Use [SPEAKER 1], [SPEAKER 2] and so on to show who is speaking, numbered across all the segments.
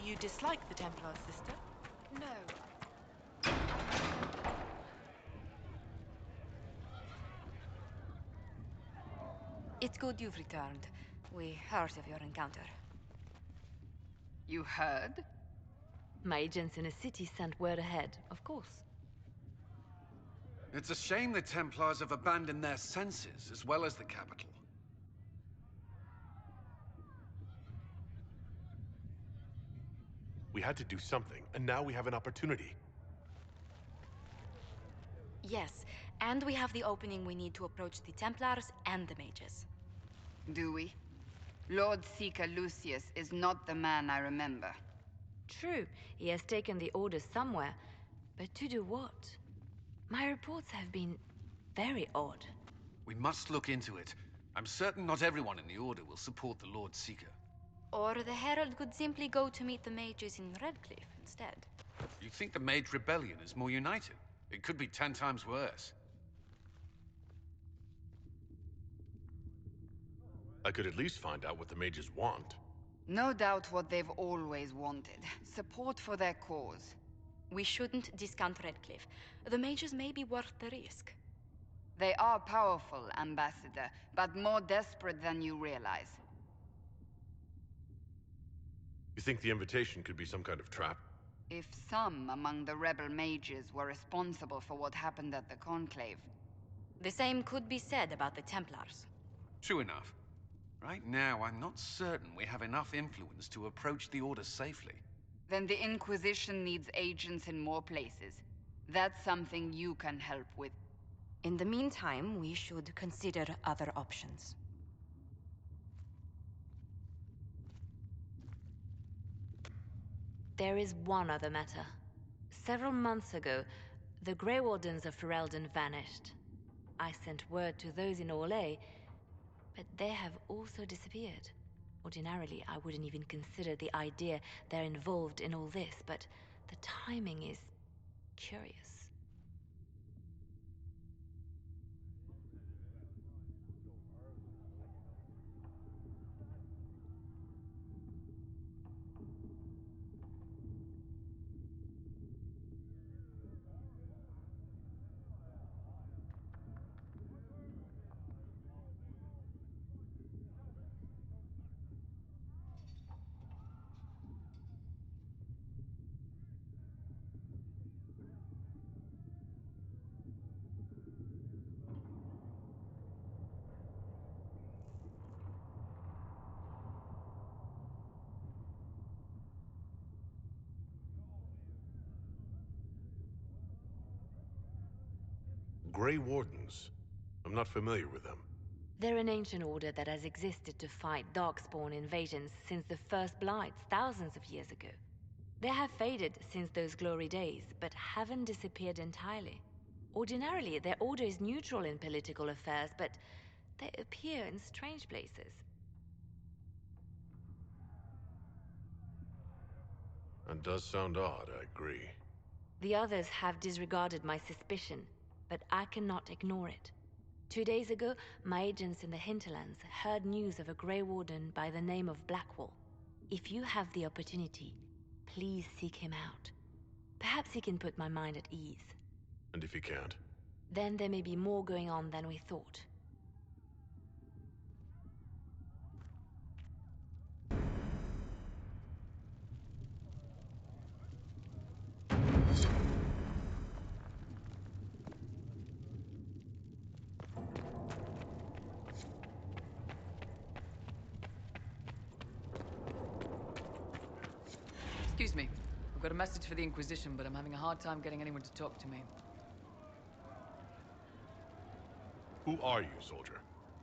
[SPEAKER 1] You dislike the Templars, sister?
[SPEAKER 2] No.
[SPEAKER 3] It's good you've returned. We heard of your encounter.
[SPEAKER 2] You heard?
[SPEAKER 3] My agents in the city sent word ahead, of course.
[SPEAKER 4] It's a shame the Templars have abandoned their senses, as well as the capital.
[SPEAKER 5] We had to do something, and now we have an opportunity.
[SPEAKER 3] Yes, and we have the opening we need to approach the Templars and the mages.
[SPEAKER 2] Do we? Lord Seeker Lucius is not the man I remember.
[SPEAKER 3] True, he has taken the orders somewhere, but to do what? My reports have been very odd.
[SPEAKER 4] We must look into it. I'm certain not everyone in the Order will support the Lord Seeker.
[SPEAKER 3] Or the Herald could simply go to meet the mages in Redcliffe instead.
[SPEAKER 4] You think the Mage Rebellion is more united? It could be 10 times worse.
[SPEAKER 5] I could at least find out what the mages want.
[SPEAKER 2] No doubt what they've always wanted. Support for their cause.
[SPEAKER 3] We shouldn't discount Redcliffe. The mages may be worth the risk.
[SPEAKER 2] They are powerful, Ambassador, but more desperate than you realize.
[SPEAKER 5] You think the invitation could be some kind of trap?
[SPEAKER 2] If some among the rebel mages were responsible for what happened at the Conclave.
[SPEAKER 3] The same could be said about the Templars.
[SPEAKER 4] True enough. Right now, I'm not certain we have enough influence to approach the Order safely.
[SPEAKER 2] Then the Inquisition needs agents in more places. That's something you can help with.
[SPEAKER 3] In the meantime, we should consider other options. There is one other matter. Several months ago, the Grey Wardens of Ferelden vanished. I sent word to those in Orlais, but they have also disappeared. Ordinarily, I wouldn't even consider the idea they're involved in all this, but the timing is curious.
[SPEAKER 5] Grey Wardens. I'm not familiar with them.
[SPEAKER 3] They're an ancient order that has existed to fight Darkspawn invasions since the first Blights thousands of years ago. They have faded since those glory days, but haven't disappeared entirely. Ordinarily, their order is neutral in political affairs, but they appear in strange places.
[SPEAKER 5] That does sound odd, I agree.
[SPEAKER 3] The others have disregarded my suspicion, but I cannot ignore it. 2 days ago, my agents in the hinterlands heard news of a Grey Warden by the name of Blackwall. If you have the opportunity, please seek him out. Perhaps he can put my mind at ease.
[SPEAKER 5] And if he can't?
[SPEAKER 3] Then there may be more going on than we thought.
[SPEAKER 6] Excuse me. I've got a message for the Inquisition, but I'm having a hard time getting anyone to talk to me.
[SPEAKER 5] Who are you, soldier?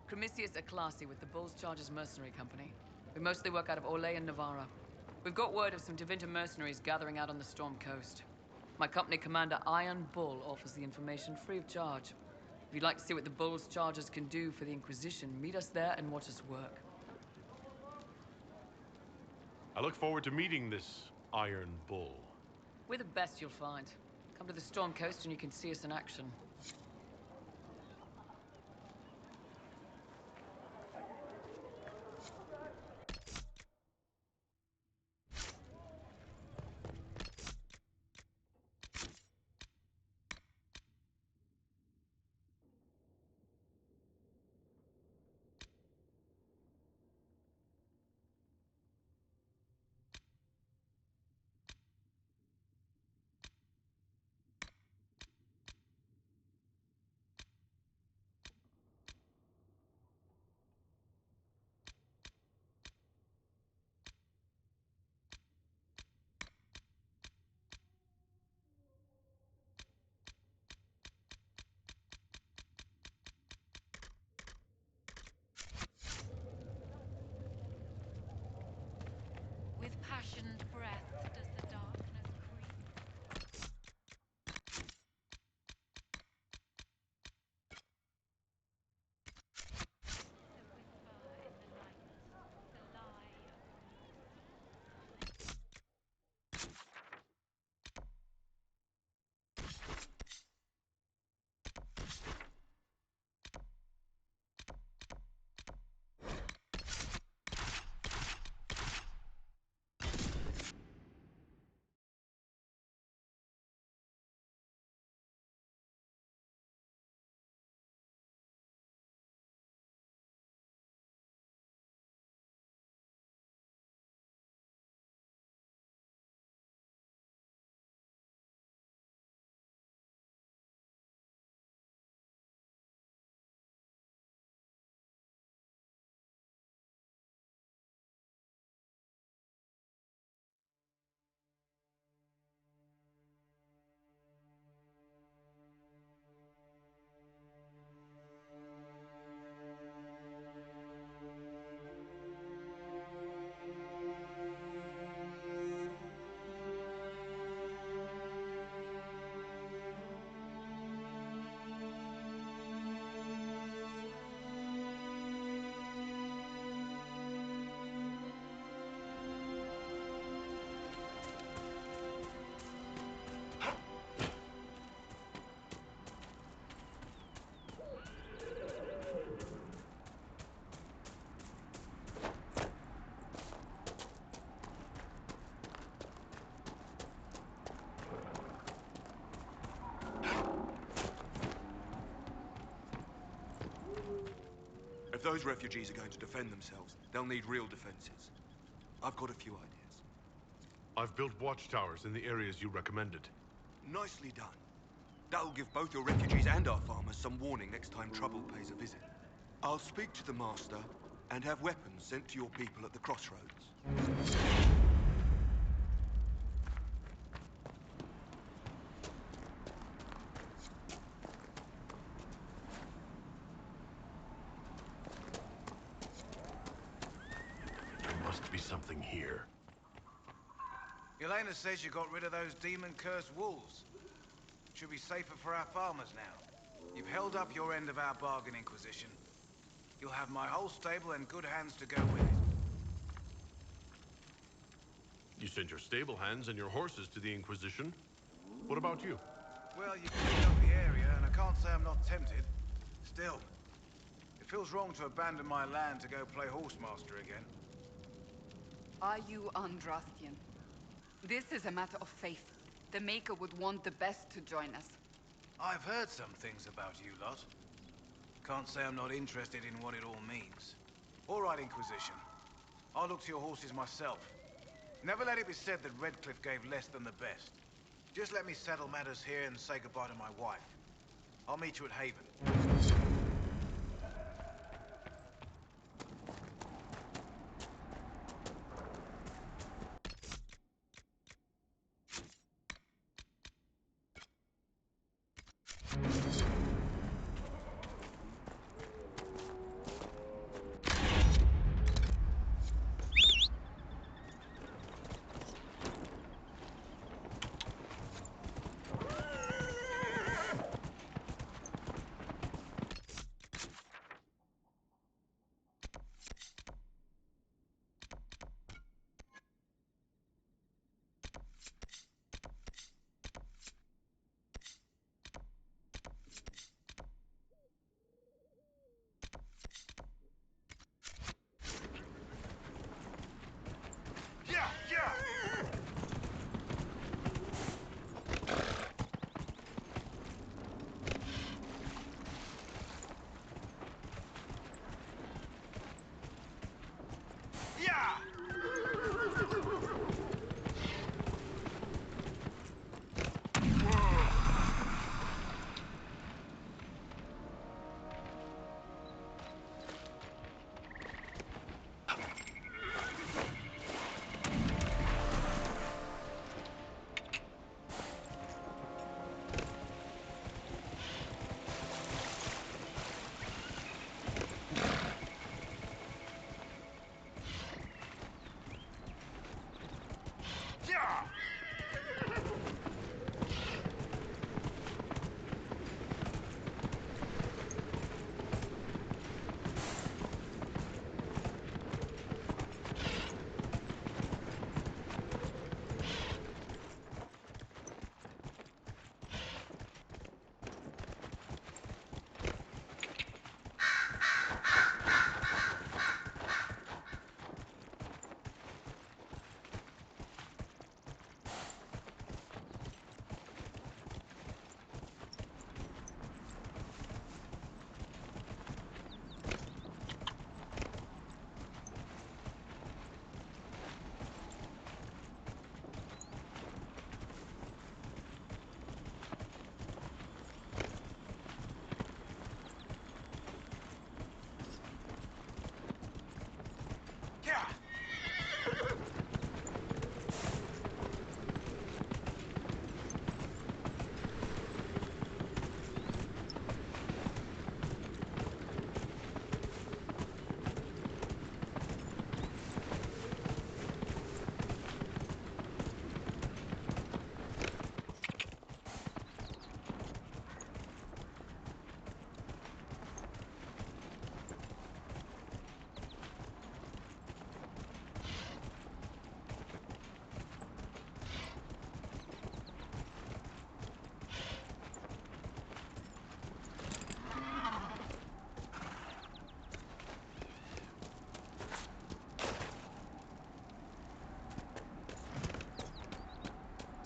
[SPEAKER 6] Cremisius Aclasi with the Bulls Chargers Mercenary Company. We mostly work out of Orlais and Navarra. We've got word of some Tevinter mercenaries gathering out on the Storm Coast. My company commander, Iron Bull, offers the information free of charge. If you'd like to see what the Bulls Chargers can do for the Inquisition, meet us there and watch us work.
[SPEAKER 5] I look forward to meeting this Iron Bull.
[SPEAKER 6] We're the best you'll find. Come to the Storm Coast and you can see us in action.
[SPEAKER 7] If those refugees are going to defend themselves, they'll need real defenses. I've got a few ideas.
[SPEAKER 5] I've built watchtowers in the areas you recommended.
[SPEAKER 7] Nicely done. That'll give both your refugees and our farmers some warning next time trouble pays a visit. I'll speak to the Master and have weapons sent to your people at the crossroads.
[SPEAKER 5] There must be something here.
[SPEAKER 8] Elena says you got rid of those demon-cursed wolves. Should be safer for our farmers now. You've held up your end of our bargain, Inquisition. You'll have my whole stable and good hands to go with it.
[SPEAKER 5] You sent your stable hands and your horses to the Inquisition. What about you?
[SPEAKER 8] Well, you cleaned up the area, and I can't say I'm not tempted. Still, it feels wrong to abandon my land to go play horsemaster again.
[SPEAKER 2] Are you Andrastian? This is a matter of faith. The Maker would want the best to join us.
[SPEAKER 8] I've heard some things about you lot. Can't say I'm not interested in what it all means. All right, Inquisition. I'll look to your horses myself. Never let it be said that Redcliffe gave less than the best. Just let me settle matters here and say goodbye to my wife. I'll meet you at Haven.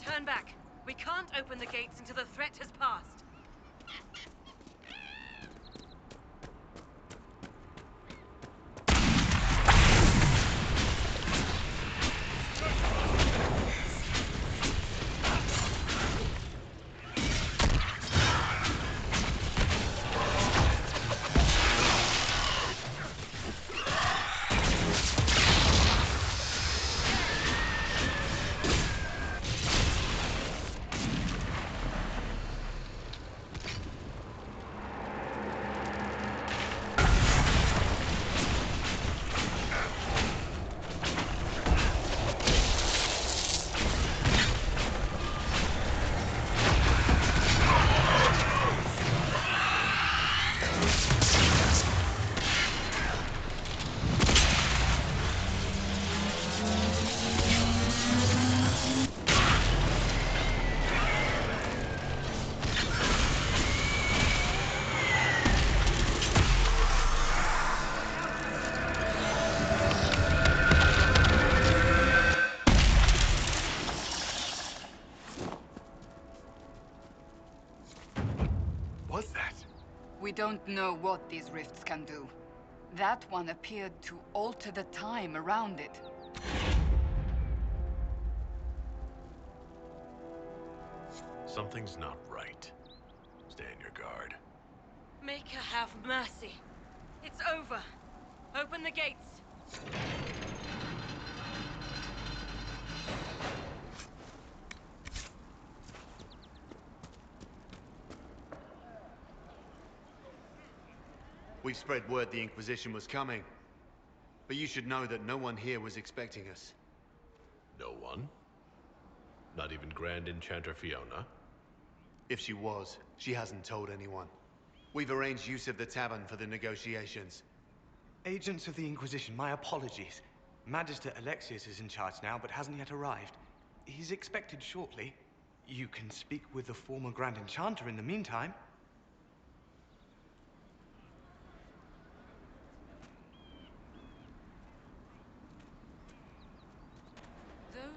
[SPEAKER 1] Turn back. We can't open the gates until the threat has passed.
[SPEAKER 2] We don't know what these rifts can do. That one appeared to alter the time around it.
[SPEAKER 5] Something's not right. Stay on your guard.
[SPEAKER 1] Maker have mercy. It's over. Open the gates.
[SPEAKER 9] We've spread word the Inquisition was coming. But you should know that no one here was expecting us.
[SPEAKER 5] No one? Not even Grand Enchanter Fiona?
[SPEAKER 9] If she was, she hasn't told anyone. We've arranged use of the tavern for the negotiations.
[SPEAKER 10] Agents of the Inquisition, my apologies. Magister Alexius is in charge now, but hasn't yet arrived. He's expected shortly. You can speak with the former Grand Enchanter in the meantime.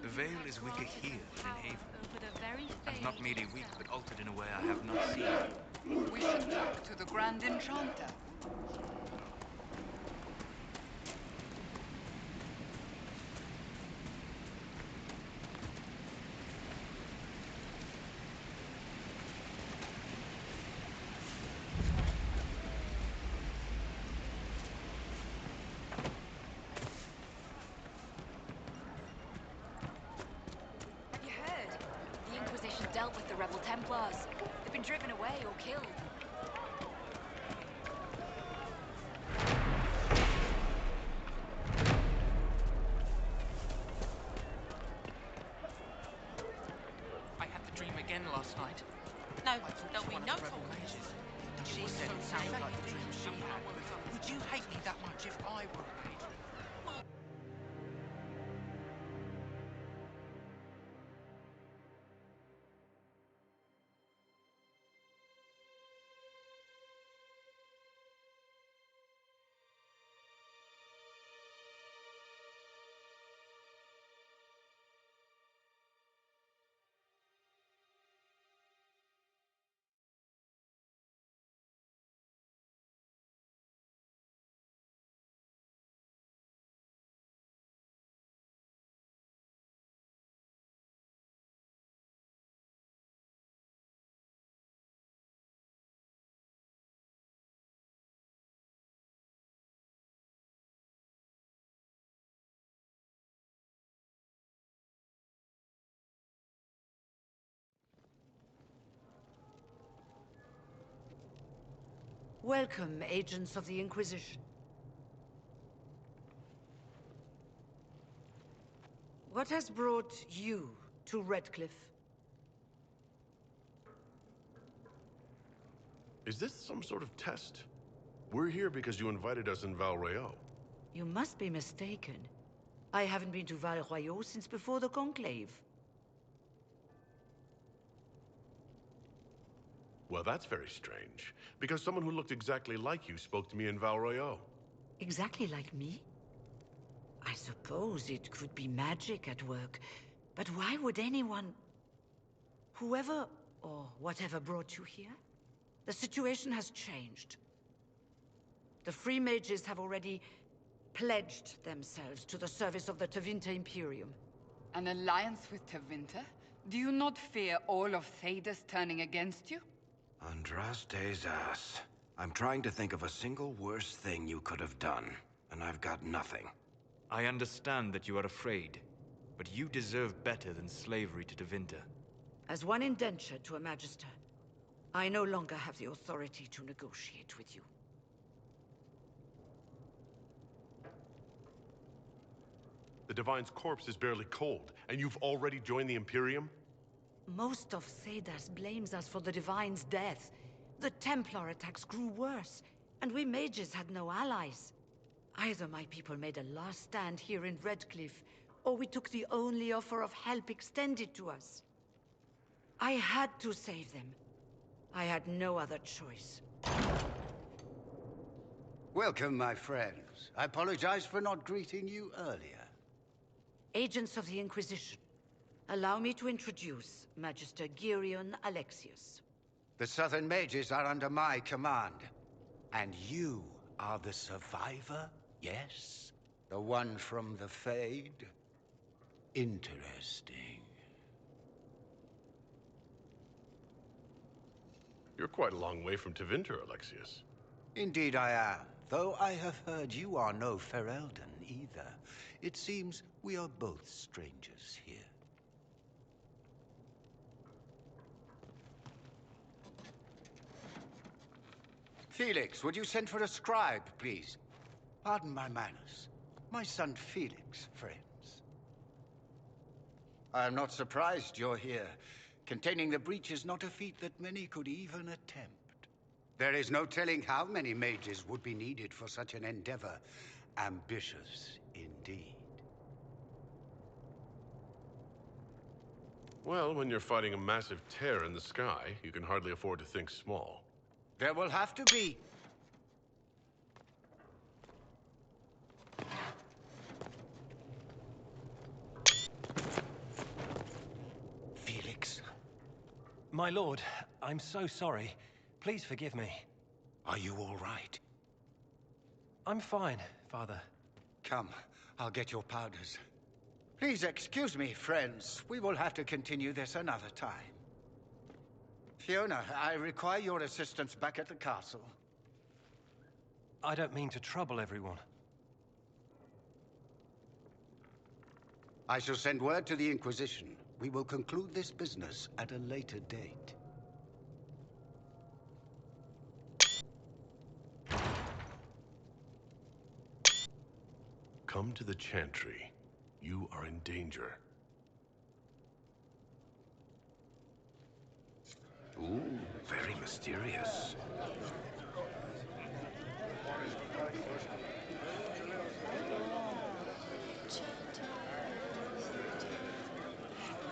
[SPEAKER 11] The veil is weaker here than in Haven. And not merely weak, but altered in a way I have not seen.
[SPEAKER 2] We should talk to the Grand Enchanter.
[SPEAKER 3] Dealt with the rebel Templars. They've been driven away or killed.
[SPEAKER 11] I had the dream again last night.
[SPEAKER 1] No,
[SPEAKER 11] I thought
[SPEAKER 1] there'll be
[SPEAKER 11] one
[SPEAKER 1] no
[SPEAKER 11] of the rebel
[SPEAKER 1] talking.
[SPEAKER 11] mages.
[SPEAKER 1] She
[SPEAKER 11] It was said
[SPEAKER 1] so
[SPEAKER 11] it sounded
[SPEAKER 1] safe.
[SPEAKER 11] like the dream she had. Would you hate me that much if I were a mage?
[SPEAKER 12] Welcome, agents of the Inquisition. What has brought you to Redcliffe?
[SPEAKER 5] Is this some sort of test? We're here because you invited us in Val Royeaux.
[SPEAKER 12] You must be mistaken. I haven't been to Val Royeaux since before the Conclave.
[SPEAKER 5] Well, that's very strange, because someone who looked exactly like you spoke to me in Val Royeaux.
[SPEAKER 12] Exactly like me? I suppose it could be magic at work, but why would anyone... Whoever or whatever brought you here? The situation has changed. The Free Mages have already pledged themselves to the service of the Tevinter Imperium.
[SPEAKER 2] An alliance with Tevinter? Do you not fear all of Thedas turning against you?
[SPEAKER 13] Andraste's ass. I'm trying to think of a single worse thing you could have done, and I've got nothing.
[SPEAKER 11] I understand that you are afraid, but you deserve better than slavery to Tevinter.
[SPEAKER 12] As one indentured to a Magister, I no longer have the authority to negotiate with you.
[SPEAKER 5] The Divine's corpse is barely cold, and you've already joined the Imperium?
[SPEAKER 12] Most of Thedas blames us for the Divine's death. The Templar attacks grew worse, and we mages had no allies. Either my people made a last stand here in Redcliffe, or we took the only offer of help extended to us. I had to save them. I had no other choice.
[SPEAKER 13] Welcome, my friends. I apologize for not greeting you earlier.
[SPEAKER 12] Agents of the Inquisition, allow me to introduce Magister Girion Alexius.
[SPEAKER 13] The Southern Mages are under my command.
[SPEAKER 14] And you are the survivor, yes? The one from the Fade? Interesting.
[SPEAKER 5] You're quite a long way from Tevinter, Alexius.
[SPEAKER 14] Indeed I am, though I have heard you are no Ferelden either. It seems we are both strangers here. Felix, would you send for a scribe, please? Pardon my manners. My son Felix, friends. I am not surprised you're here. Containing the breach is not a feat that many could even attempt. There is no telling how many mages would be needed for such an endeavor. Ambitious, indeed.
[SPEAKER 5] Well, when you're fighting a massive tear in the sky, you can hardly afford to think small.
[SPEAKER 14] There will have to be. Felix.
[SPEAKER 15] My lord, I'm so sorry. Please forgive me.
[SPEAKER 14] Are you all right?
[SPEAKER 15] I'm fine, Father.
[SPEAKER 14] Come, I'll get your powders. Please excuse me, friends. We will have to continue this another time. Fiona, I require your assistance back at the castle.
[SPEAKER 15] I don't mean to trouble everyone.
[SPEAKER 14] I shall send word to the Inquisition. We will conclude this business at a later date.
[SPEAKER 5] Come to the Chantry. You are in danger.
[SPEAKER 13] Ooh, very mysterious.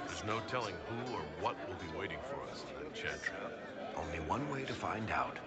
[SPEAKER 5] There's no telling who or what will be waiting for us in the Chantry.
[SPEAKER 13] Only one way to find out.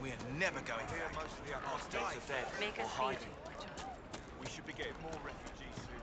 [SPEAKER 8] We're never going to here. Most of the apostates are dead or hiding. We should be getting more refugees soon.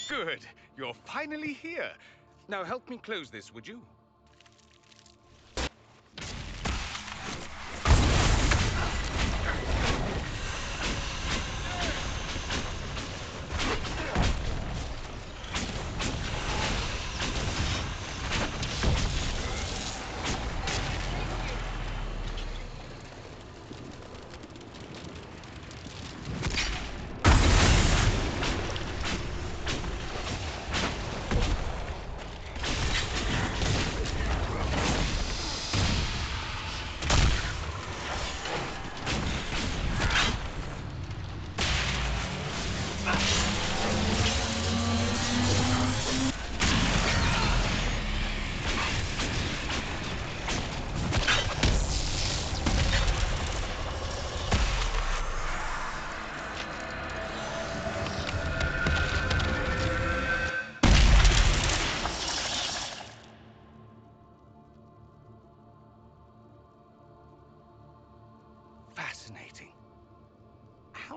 [SPEAKER 16] Good. You're finally here. Now help me close this, would you?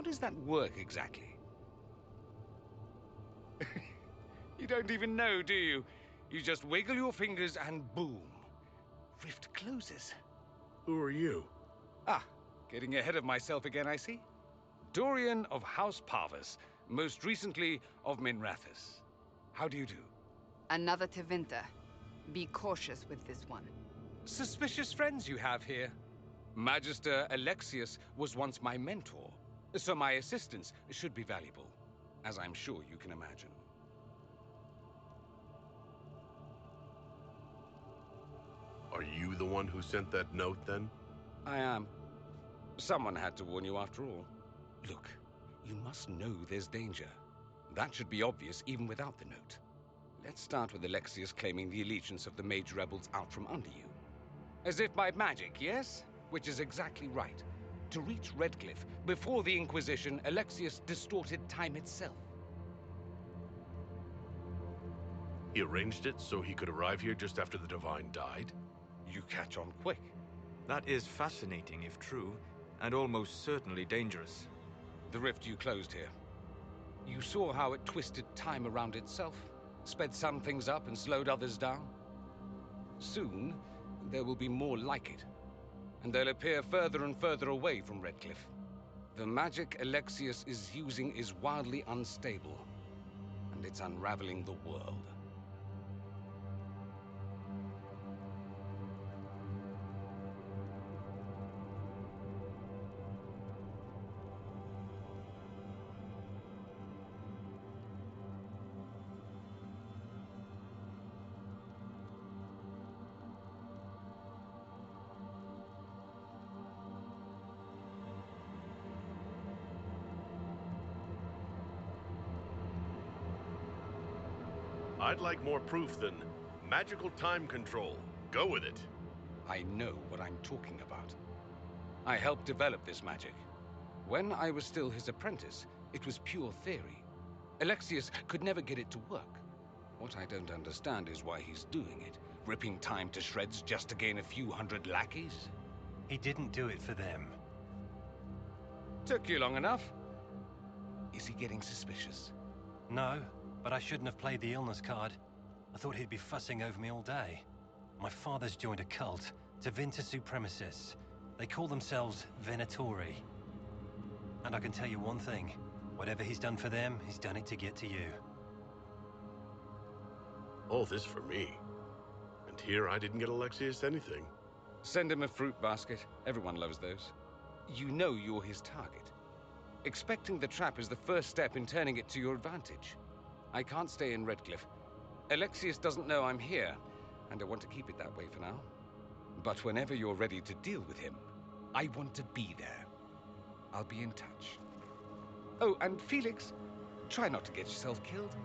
[SPEAKER 16] How does that work exactly? You don't even know, do you? You just wiggle your fingers and boom. Rift closes.
[SPEAKER 5] Who are you?
[SPEAKER 16] Ah, getting ahead of myself again, I see. Dorian of House Parvus, most recently of Minrathous. How do you do?
[SPEAKER 2] Another Tevinter. Be cautious with this one.
[SPEAKER 16] Suspicious friends you have here. Magister Alexius was once my mentor, so my assistance should be valuable, as I'm sure you can imagine.
[SPEAKER 5] Are you the one who sent that note, then?
[SPEAKER 16] I am. Someone had to warn you after all. Look, you must know there's danger. That should be obvious even without the note. Let's start with Alexius claiming the allegiance of the mage rebels out from under you. As if by magic, yes? Which is exactly right. To reach Redcliffe, before the Inquisition, Alexius distorted time itself.
[SPEAKER 5] He arranged it so he could arrive here just after the Divine died?
[SPEAKER 16] You catch on quick.
[SPEAKER 11] That is fascinating if true, and almost certainly dangerous.
[SPEAKER 16] The rift you closed here. You saw how it twisted time around itself, sped some things up and slowed others down. Soon, there will be more like it, and they'll appear further and further away from Redcliffe. The magic Alexius is using is wildly unstable, and it's unraveling the world.
[SPEAKER 5] I'd like more proof than magical time control. Go with it.
[SPEAKER 16] I know what I'm talking about. I helped develop this magic. When I was still his apprentice, it was pure theory. Alexius could never get it to work. What I don't understand is why he's doing it, ripping time to shreds just to gain a few hundred lackeys.
[SPEAKER 15] He didn't do it for them.
[SPEAKER 16] Took you long enough. Is he getting suspicious?
[SPEAKER 15] No, but I shouldn't have played the illness card. I thought he'd be fussing over me all day. My father's joined a cult, Tevinter Supremacists. They call themselves Venatori. And I can tell you one thing. Whatever he's done for them, he's done it to get to you.
[SPEAKER 5] All this for me. And here I didn't get Alexius anything.
[SPEAKER 16] Send him a fruit basket. Everyone loves those. You know you're his target. Expecting the trap is the first step in turning it to your advantage. I can't stay in Redcliffe. Alexius doesn't know I'm here, and I want to keep it that way for now. But whenever you're ready to deal with him, I want to be there. I'll be in touch. Oh, and Felix, try not to get yourself killed.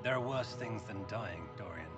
[SPEAKER 15] There are worse things than dying, Dorian.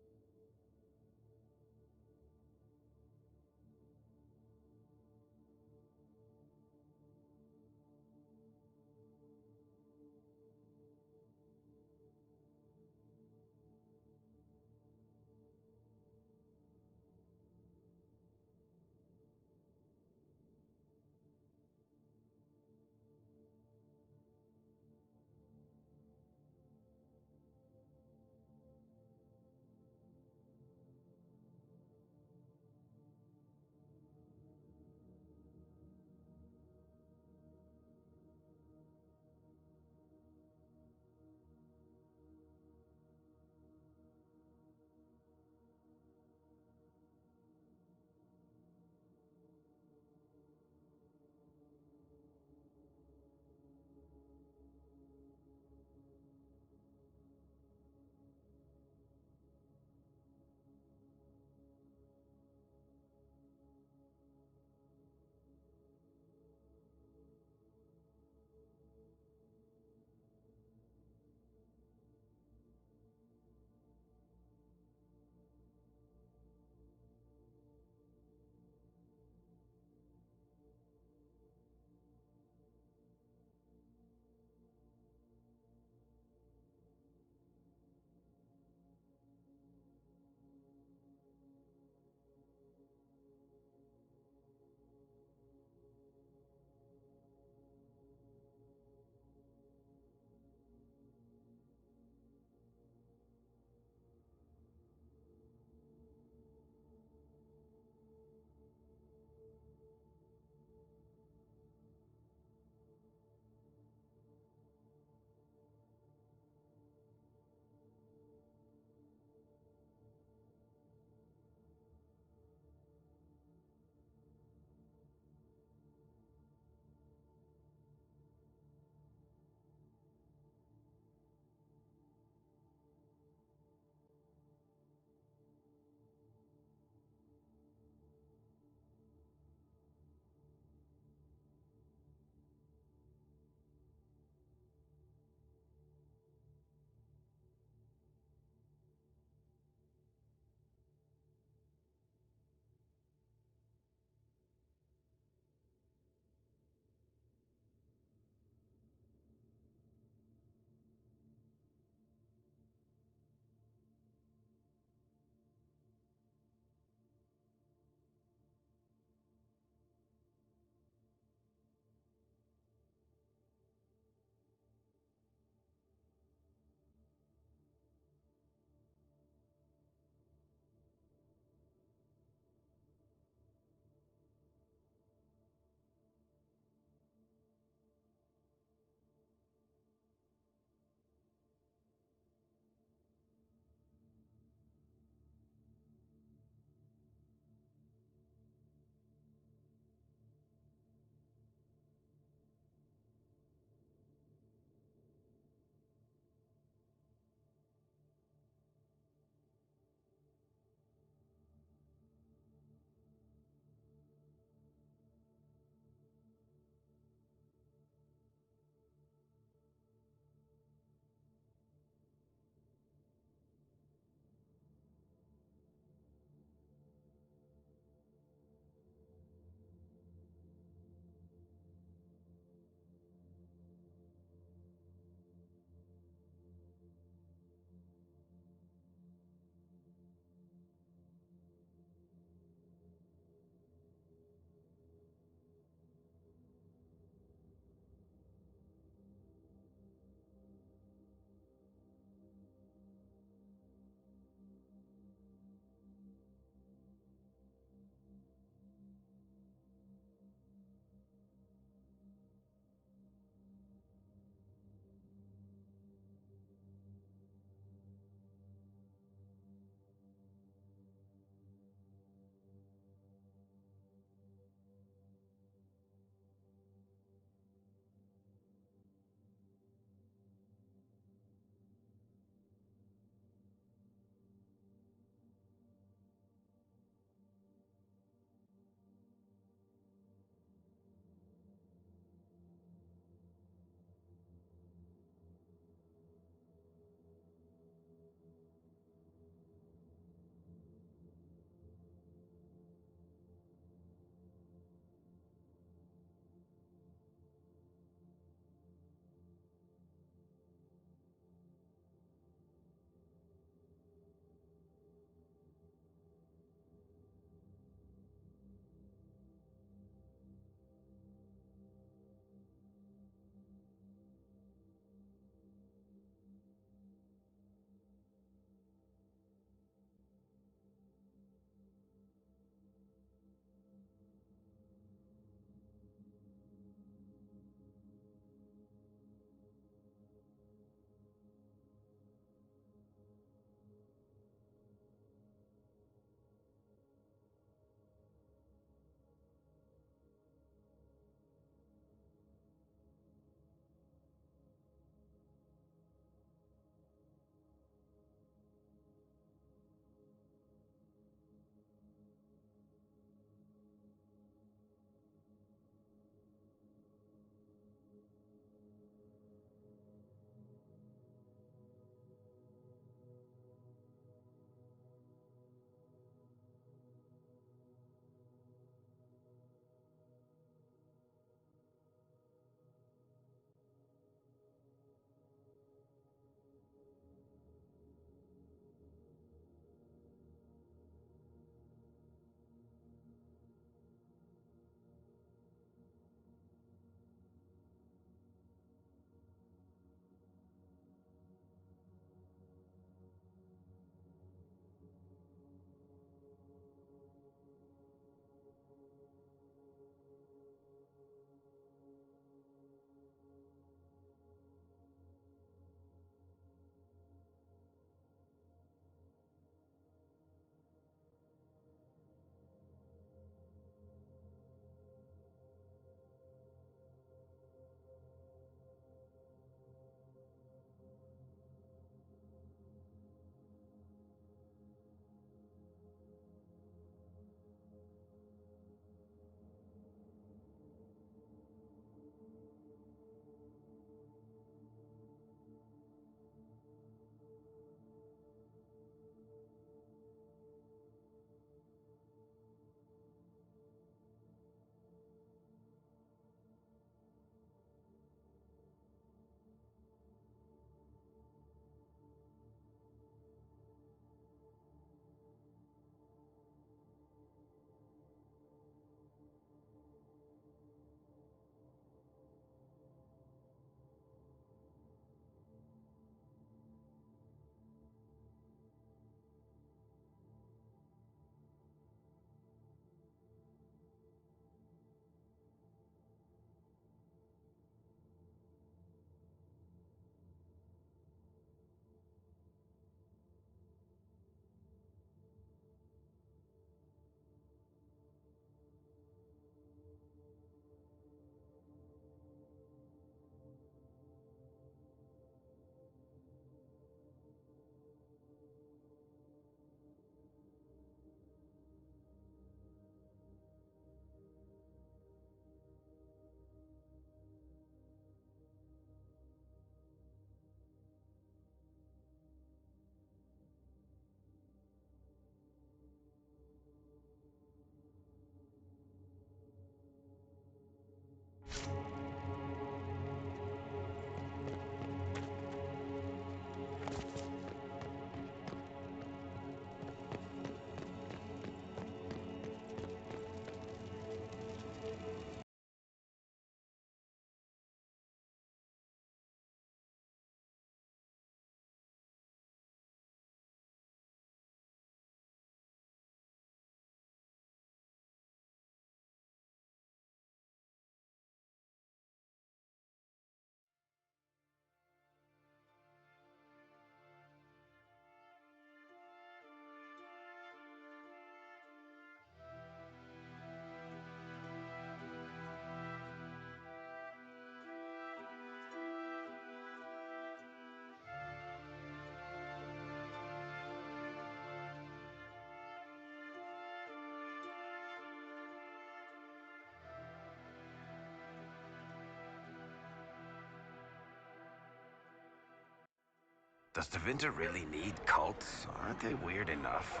[SPEAKER 13] Does Tevinter really need cults? Aren't they weird enough?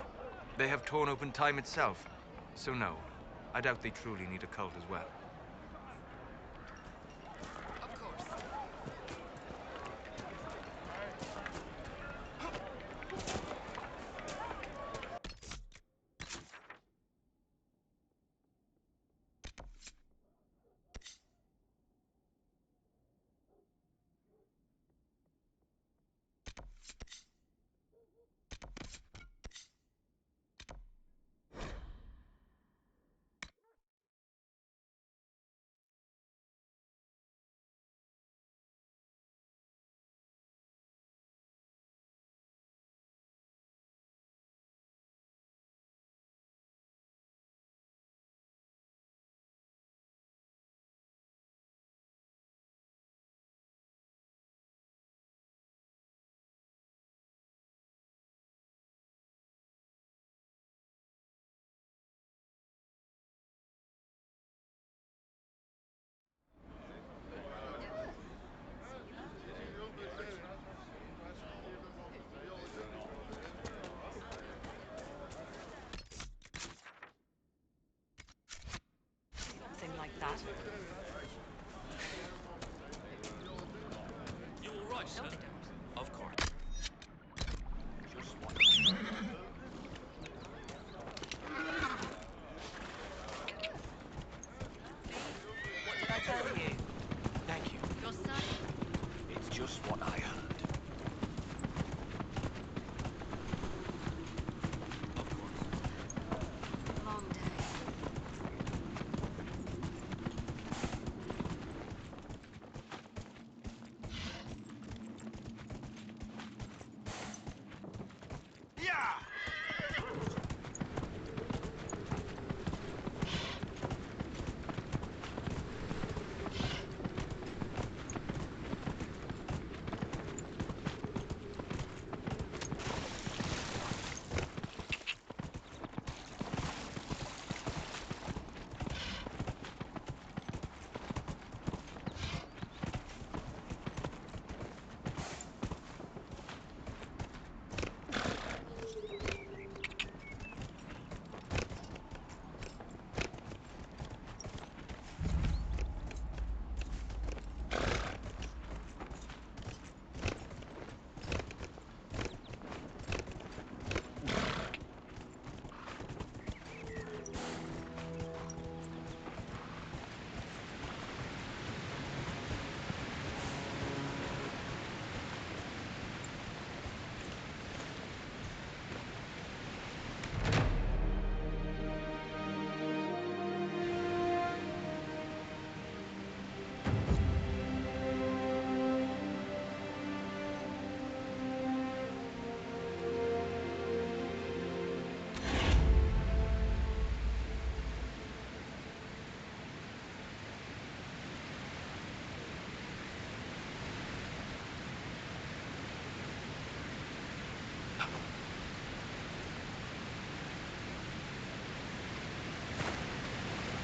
[SPEAKER 11] They have torn open time itself. So no, I doubt they truly need a cult as well.
[SPEAKER 2] Of course.
[SPEAKER 3] Something like that.
[SPEAKER 17] You all right, sir?
[SPEAKER 3] No, they don't.
[SPEAKER 17] Of course. Just what...
[SPEAKER 3] What did I tell you?
[SPEAKER 17] Thank you.
[SPEAKER 3] Your son?
[SPEAKER 17] It's just what I heard.
[SPEAKER 3] Long day.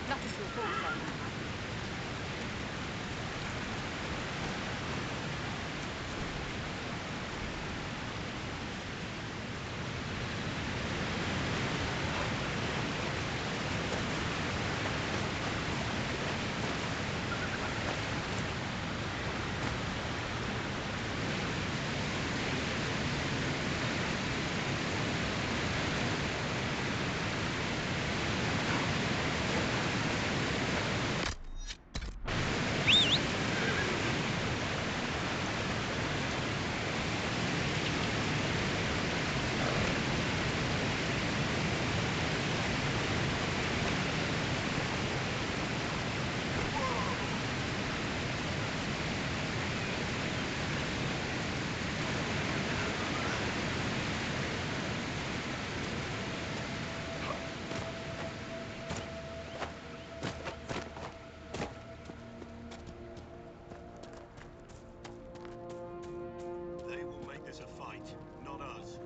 [SPEAKER 3] Nothing to report, sir.
[SPEAKER 14] They will make this a fight, not us.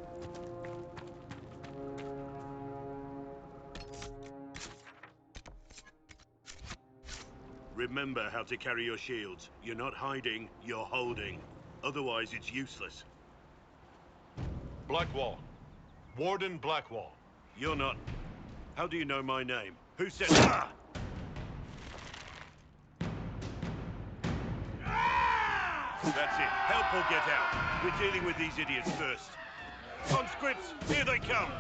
[SPEAKER 14] Remember how to carry your shields. You're not hiding, you're holding. Otherwise, it's useless.
[SPEAKER 5] Blackwall. Warden Blackwall.
[SPEAKER 18] You're not... How do you know my name? Who said... Ah! That's it. Help or get out. We're dealing with these idiots first. Conscripts, here they come!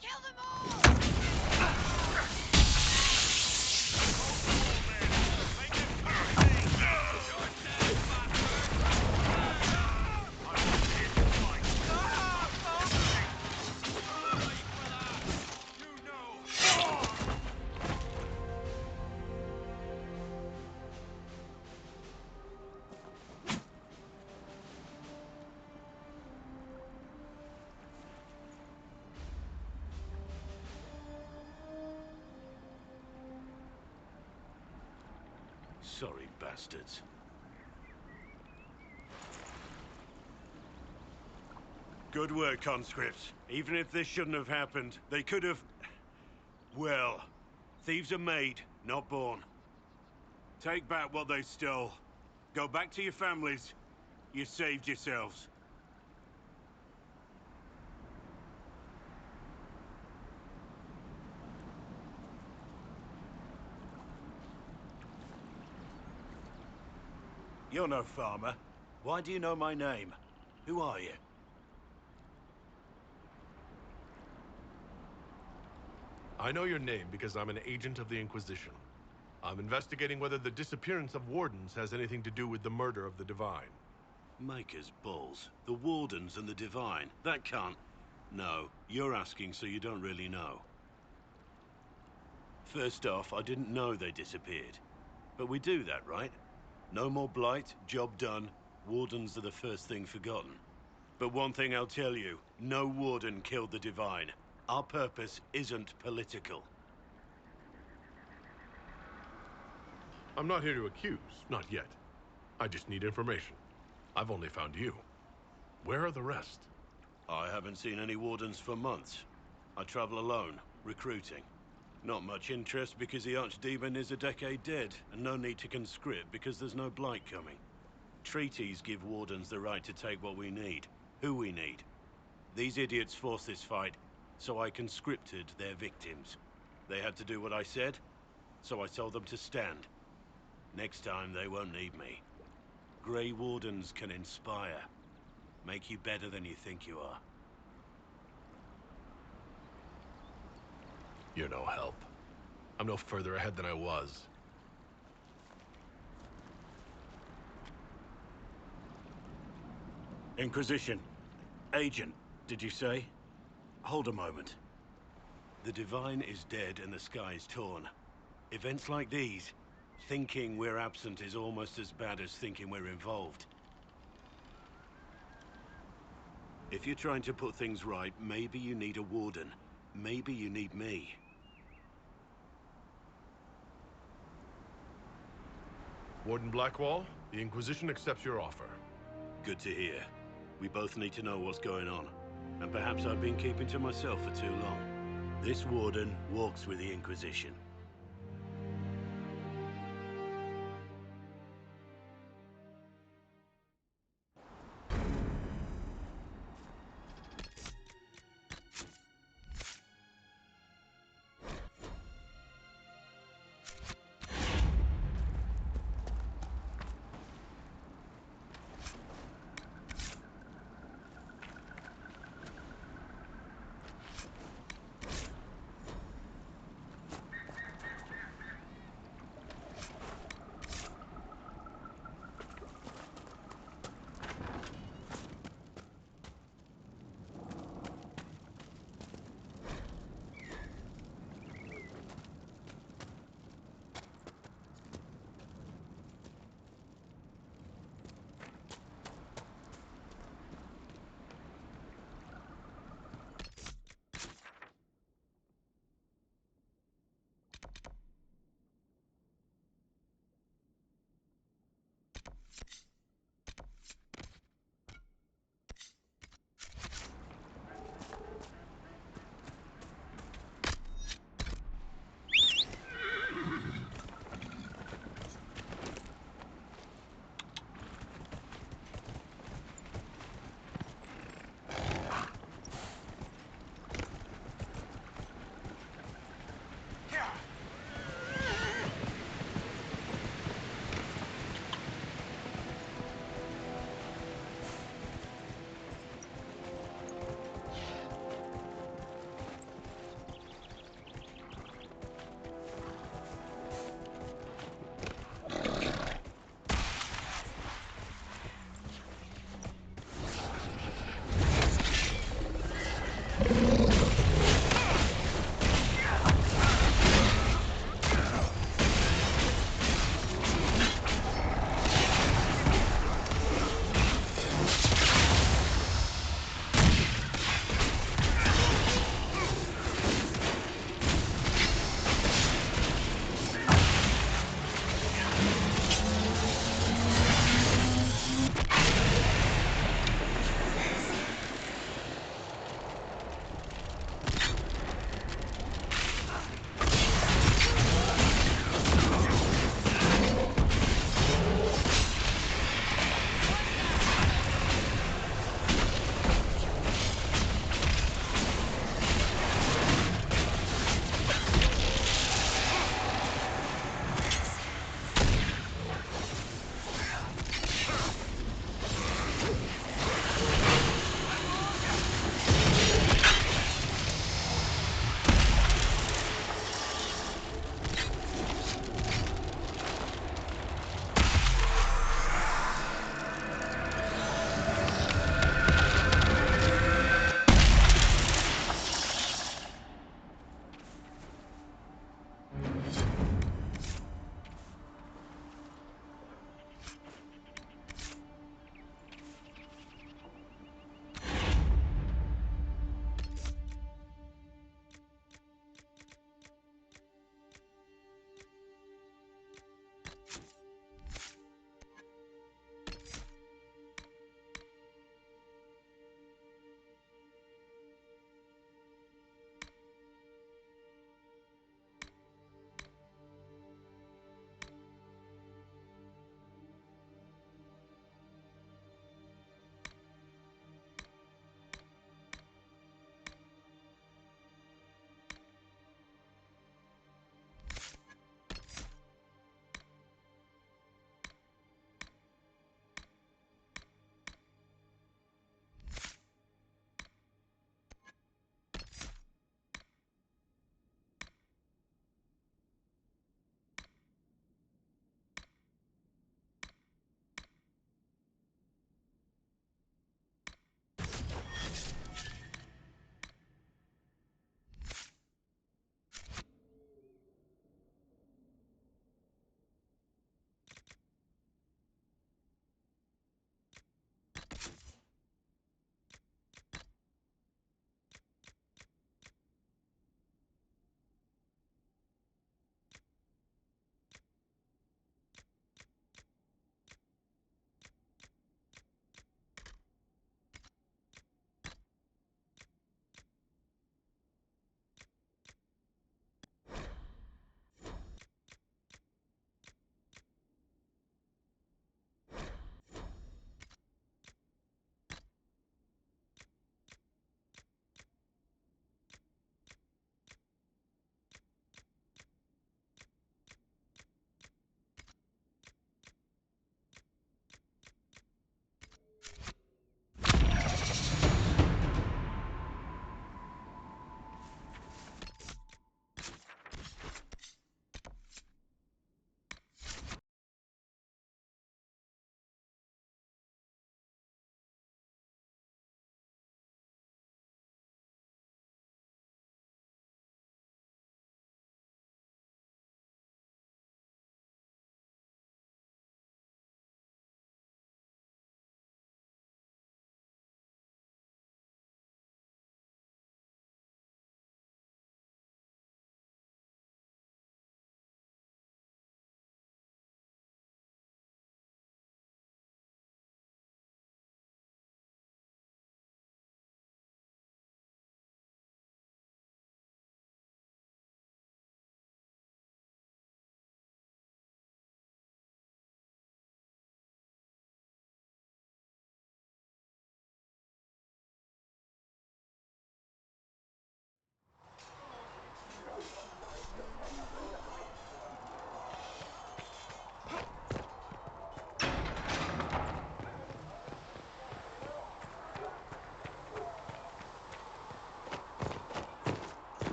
[SPEAKER 1] Kill them all!
[SPEAKER 18] Sorry, bastards. Good work, conscripts. Even if this shouldn't have happened, they could have... Well, thieves are made, not born. Take back what they stole. Go back to your families. You saved yourselves. You're no farmer. Why do you know my name? Who are you?
[SPEAKER 5] I know your name because I'm an agent of the Inquisition. I'm investigating whether the disappearance of Wardens has anything to do with the murder of the Divine.
[SPEAKER 18] Maker's balls. The Wardens and the Divine. That can't... No, you're asking so you don't really know. First off, I didn't know they disappeared. But we do that, right? No more blight, job done. Wardens are the first thing forgotten. But one thing I'll tell you, no Warden killed the Divine. Our purpose isn't political.
[SPEAKER 5] I'm not here to accuse, not yet. I just need information. I've only found you. Where are the rest?
[SPEAKER 18] I haven't seen any Wardens for months. I travel alone, recruiting. Not much interest because the Archdemon is a decade dead, and no need to conscript because there's no blight coming. Treaties give Wardens the right to take what we need, who we need. These idiots forced this fight, so I conscripted their victims. They had to do what I said, so I told them to stand. Next time, they won't need me. Grey Wardens can inspire. Make you better than you think you are.
[SPEAKER 5] You're no help. I'm no further ahead than I was.
[SPEAKER 18] Inquisition. Agent, did you say? Hold a moment. The Divine is dead and the sky is torn. Events like these, thinking we're absent is almost as bad as thinking we're involved. If you're trying to put things right, maybe you need a Warden. Maybe you need me.
[SPEAKER 5] Warden Blackwall, the Inquisition accepts your offer.
[SPEAKER 18] Good to hear. We both need to know what's going on. And perhaps I've been keeping to myself for too long. This Warden walks with the Inquisition.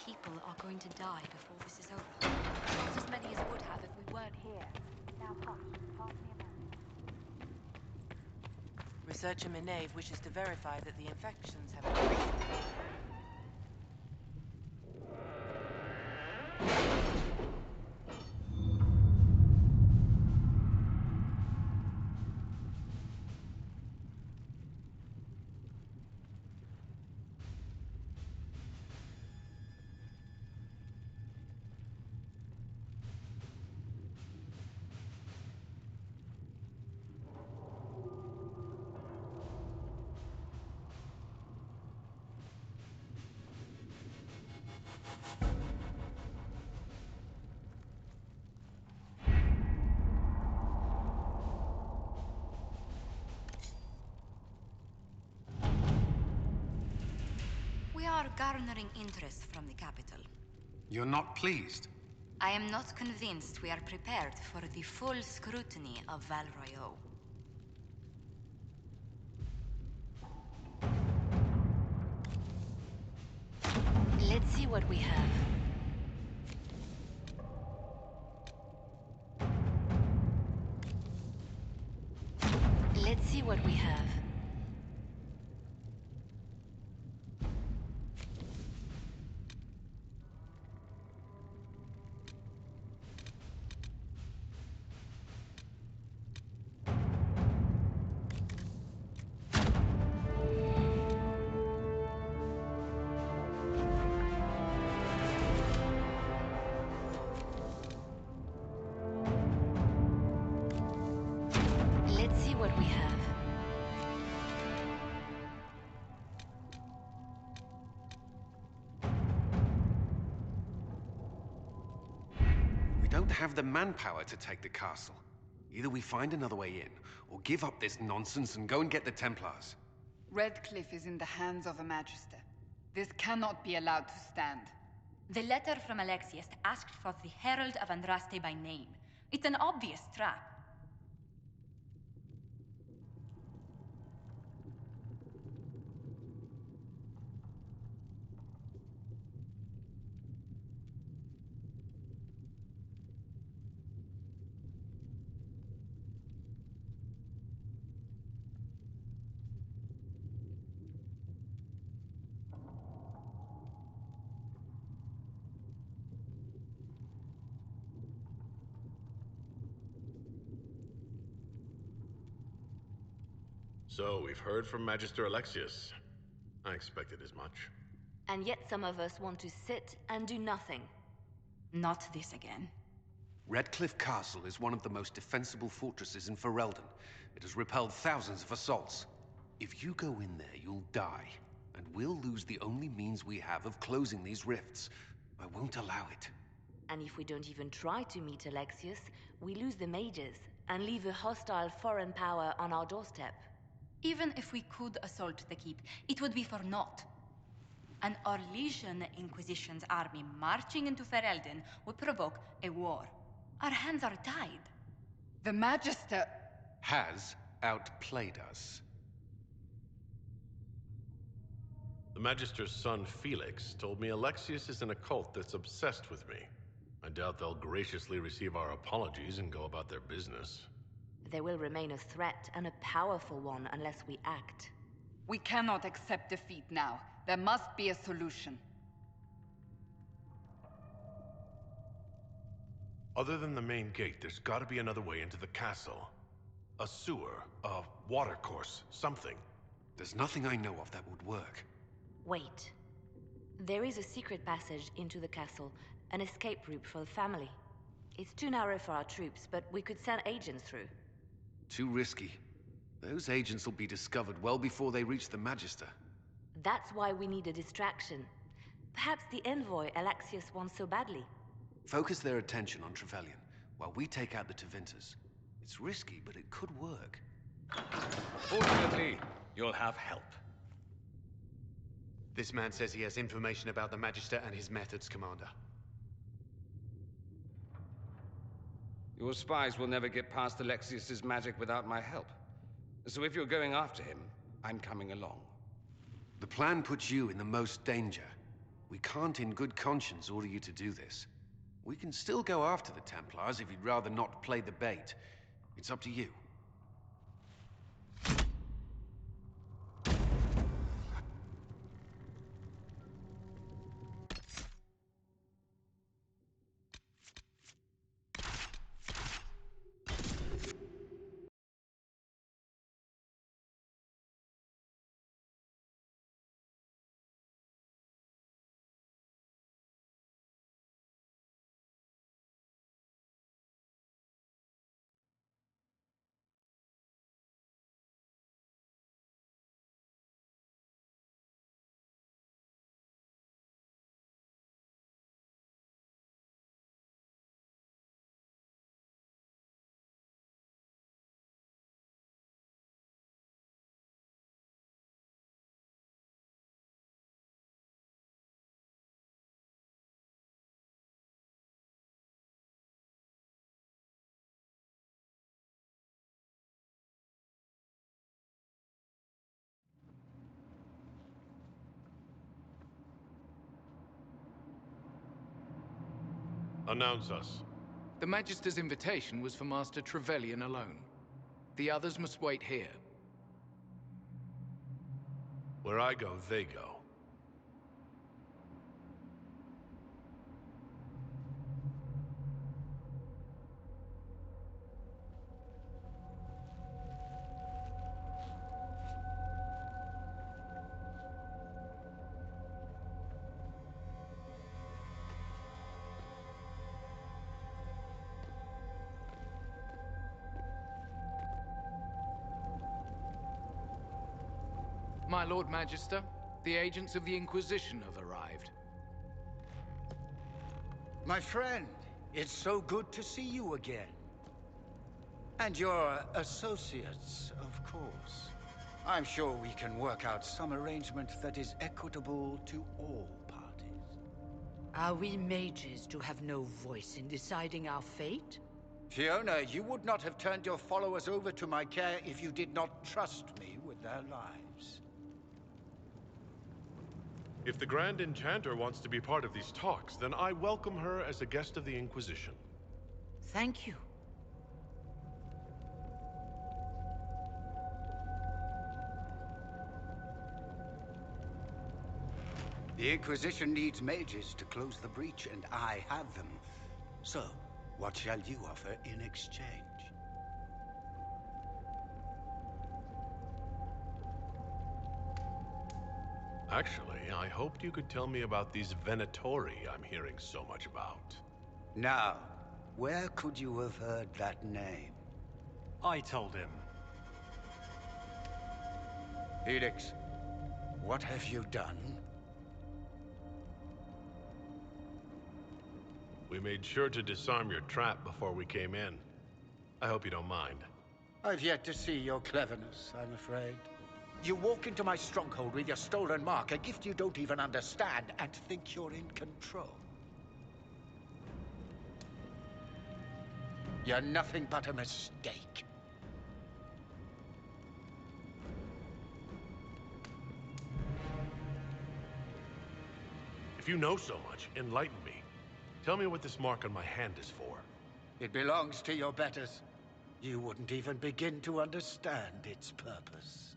[SPEAKER 19] people are going to die before this is over. Not as many as would have if we weren't here. Now hush, pass me a message.
[SPEAKER 20] Researcher Minave wishes to verify that the infections have increased.
[SPEAKER 19] We are garnering interest from the capital.
[SPEAKER 4] You're not pleased?
[SPEAKER 19] I am not convinced we are prepared for the full scrutiny of Val Royeaux.
[SPEAKER 3] Let's see what we have. Let's see what we have. Let's see what we have.
[SPEAKER 4] We don't have the manpower to take the castle. Either we find another way in, or give up this nonsense and go and get the Templars.
[SPEAKER 2] Redcliffe is in the hands of a Magister. This cannot be allowed to stand.
[SPEAKER 21] The letter from Alexius asked for the Herald of Andraste by name. It's an obvious trap.
[SPEAKER 5] So, we've heard from Magister Alexius. I expected as much.
[SPEAKER 3] And yet some of us want to sit and do nothing.
[SPEAKER 21] Not this again.
[SPEAKER 4] Redcliffe Castle is one of the most defensible fortresses in Ferelden. It has repelled thousands of assaults. If you go in there, you'll die. And we'll lose the only means we have of closing these rifts. I won't allow it.
[SPEAKER 3] And if we don't even try to meet Alexius, we lose the mages and leave a hostile foreign power on our doorstep.
[SPEAKER 21] Even if we could assault the keep, it would be for naught. An Orlesian Inquisition's army marching into Ferelden would provoke a war. Our hands are tied.
[SPEAKER 2] The Magister
[SPEAKER 4] has outplayed us.
[SPEAKER 5] The Magister's son, Felix, told me Alexius is in a cult that's obsessed with me. I doubt they'll graciously receive our apologies and go about their business.
[SPEAKER 3] They will remain a threat, and a powerful one, unless we act.
[SPEAKER 2] We cannot accept defeat now. There must be a solution.
[SPEAKER 5] Other than the main gate, there's gotta be another way into the castle. A sewer, a watercourse, something.
[SPEAKER 4] There's nothing I know of that would work.
[SPEAKER 3] Wait. There is a secret passage into the castle, an escape route for the family. It's too narrow for our troops, but we could send agents through.
[SPEAKER 4] Too risky. Those agents will be discovered well before they reach the Magister.
[SPEAKER 3] That's why we need a distraction. Perhaps the envoy Alexius wants so badly.
[SPEAKER 4] Focus their attention on Trevelyan, while we take out the Tevinters. It's risky, but it could work.
[SPEAKER 11] Fortunately, you'll have help.
[SPEAKER 9] This man says he has information about the Magister and his methods, Commander.
[SPEAKER 16] Your spies will never get past Alexius's magic without my help. So if you're going after him, I'm coming along.
[SPEAKER 4] The plan puts you in the most danger. We can't in good conscience order you to do this. We can still go after the Templars if you'd rather not play the bait. It's up to you.
[SPEAKER 5] Announce us.
[SPEAKER 6] The Magister's invitation was for Master Trevelyan alone. The others must wait here.
[SPEAKER 5] Where I go, they go.
[SPEAKER 6] My Lord Magister, the agents of the Inquisition have arrived.
[SPEAKER 14] My friend, it's so good to see you again. And your associates, of course. I'm sure we can work out some arrangement that is equitable to all parties.
[SPEAKER 12] Are we mages to have no voice in deciding our fate?
[SPEAKER 14] Fiona, you would not have turned your followers over to my care if you did not trust me with their lives.
[SPEAKER 5] If the Grand Enchanter wants to be part of these talks, then I welcome her as a guest of the Inquisition.
[SPEAKER 12] Thank you.
[SPEAKER 14] The Inquisition needs mages to close the breach, and I have them. So, what shall you offer in exchange?
[SPEAKER 5] Actually, I hoped you could tell me about these Venatori I'm hearing so much about.
[SPEAKER 14] Now, where could you have heard that name?
[SPEAKER 15] I told him.
[SPEAKER 14] Felix, what have you done?
[SPEAKER 5] We made sure to disarm your trap before we came in. I hope you don't mind.
[SPEAKER 14] I've yet to see your cleverness, I'm afraid. You walk into my stronghold with your stolen mark, a gift you don't even understand, and think you're in control. You're nothing but a mistake.
[SPEAKER 5] If you know so much, enlighten me. Tell me what this mark on my hand is for.
[SPEAKER 14] It belongs to your betters. You wouldn't even begin to understand its purpose.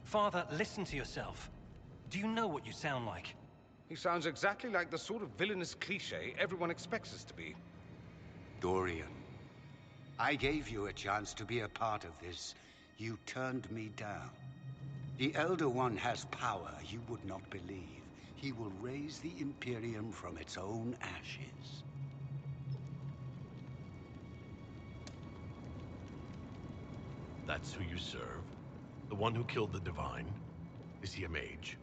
[SPEAKER 15] Father, listen to yourself. Do you know what you sound like?
[SPEAKER 16] He sounds exactly like the sort of villainous cliché everyone expects us to be.
[SPEAKER 14] Dorian, I gave you a chance to be a part of this. You turned me down. The Elder One has power you would not believe. He will raise the Imperium from its own ashes.
[SPEAKER 5] That's who you serve? The one who killed the Divine? Is he a mage?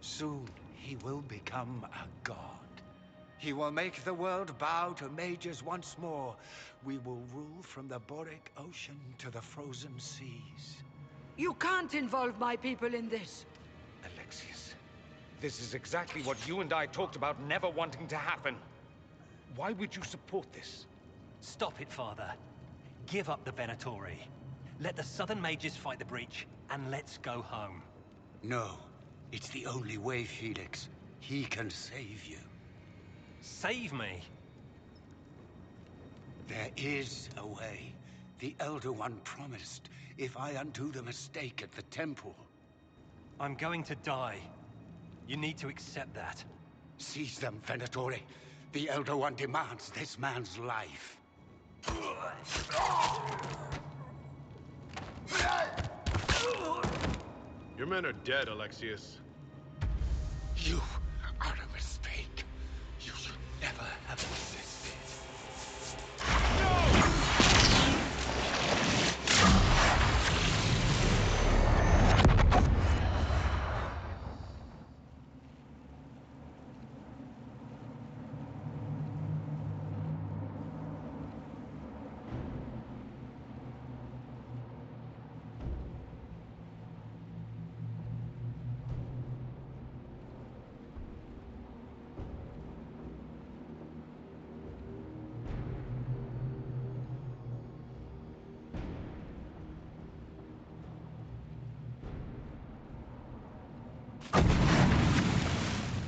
[SPEAKER 14] Soon, he will become a god. He will make the world bow to mages once more. We will rule from the Boric Ocean to the frozen seas.
[SPEAKER 12] You can't involve my people in this.
[SPEAKER 16] Alexius, this is exactly what you and I talked about never wanting to happen. Why would you support this?
[SPEAKER 15] Stop it, Father. Give up the Venatori. Let the Southern Mages fight the breach, and let's go home.
[SPEAKER 14] No, it's the only way, Felix. He can save you.
[SPEAKER 15] Save me?
[SPEAKER 14] There is a way. The Elder One promised, if I undo the mistake at the temple.
[SPEAKER 15] I'm going to die. You need to accept that.
[SPEAKER 14] Seize them, Venatori. The Elder One demands this man's life.
[SPEAKER 5] Your men are dead, Alexius.
[SPEAKER 14] You are a mistake. You should never have existed.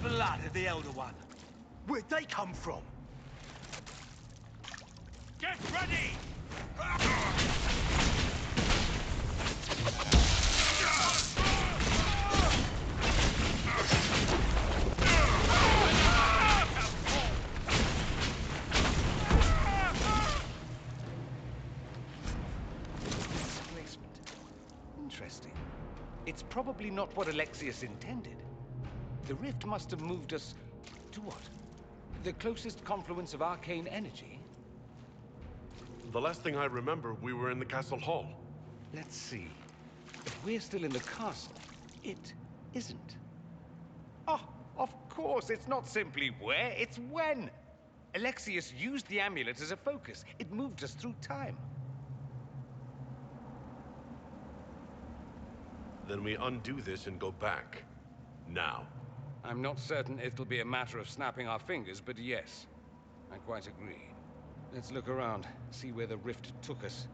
[SPEAKER 17] Blood of the Elder One. Where'd they come from? Get ready!
[SPEAKER 16] Displacement. Interesting. It's probably not what Alexius intended. The rift must have moved us to what? The closest confluence of arcane energy?
[SPEAKER 5] The last thing I remember, we were in the castle hall.
[SPEAKER 16] Let's see. If we're still in the castle, it isn't. Oh, of course, it's not simply where, it's when. Alexius used the amulet as a focus. It moved us through time.
[SPEAKER 5] Then we undo this and go back. Now.
[SPEAKER 16] I'm not certain it'll be a matter of snapping our fingers, but yes, I quite agree. Let's look around, see where the rift took us.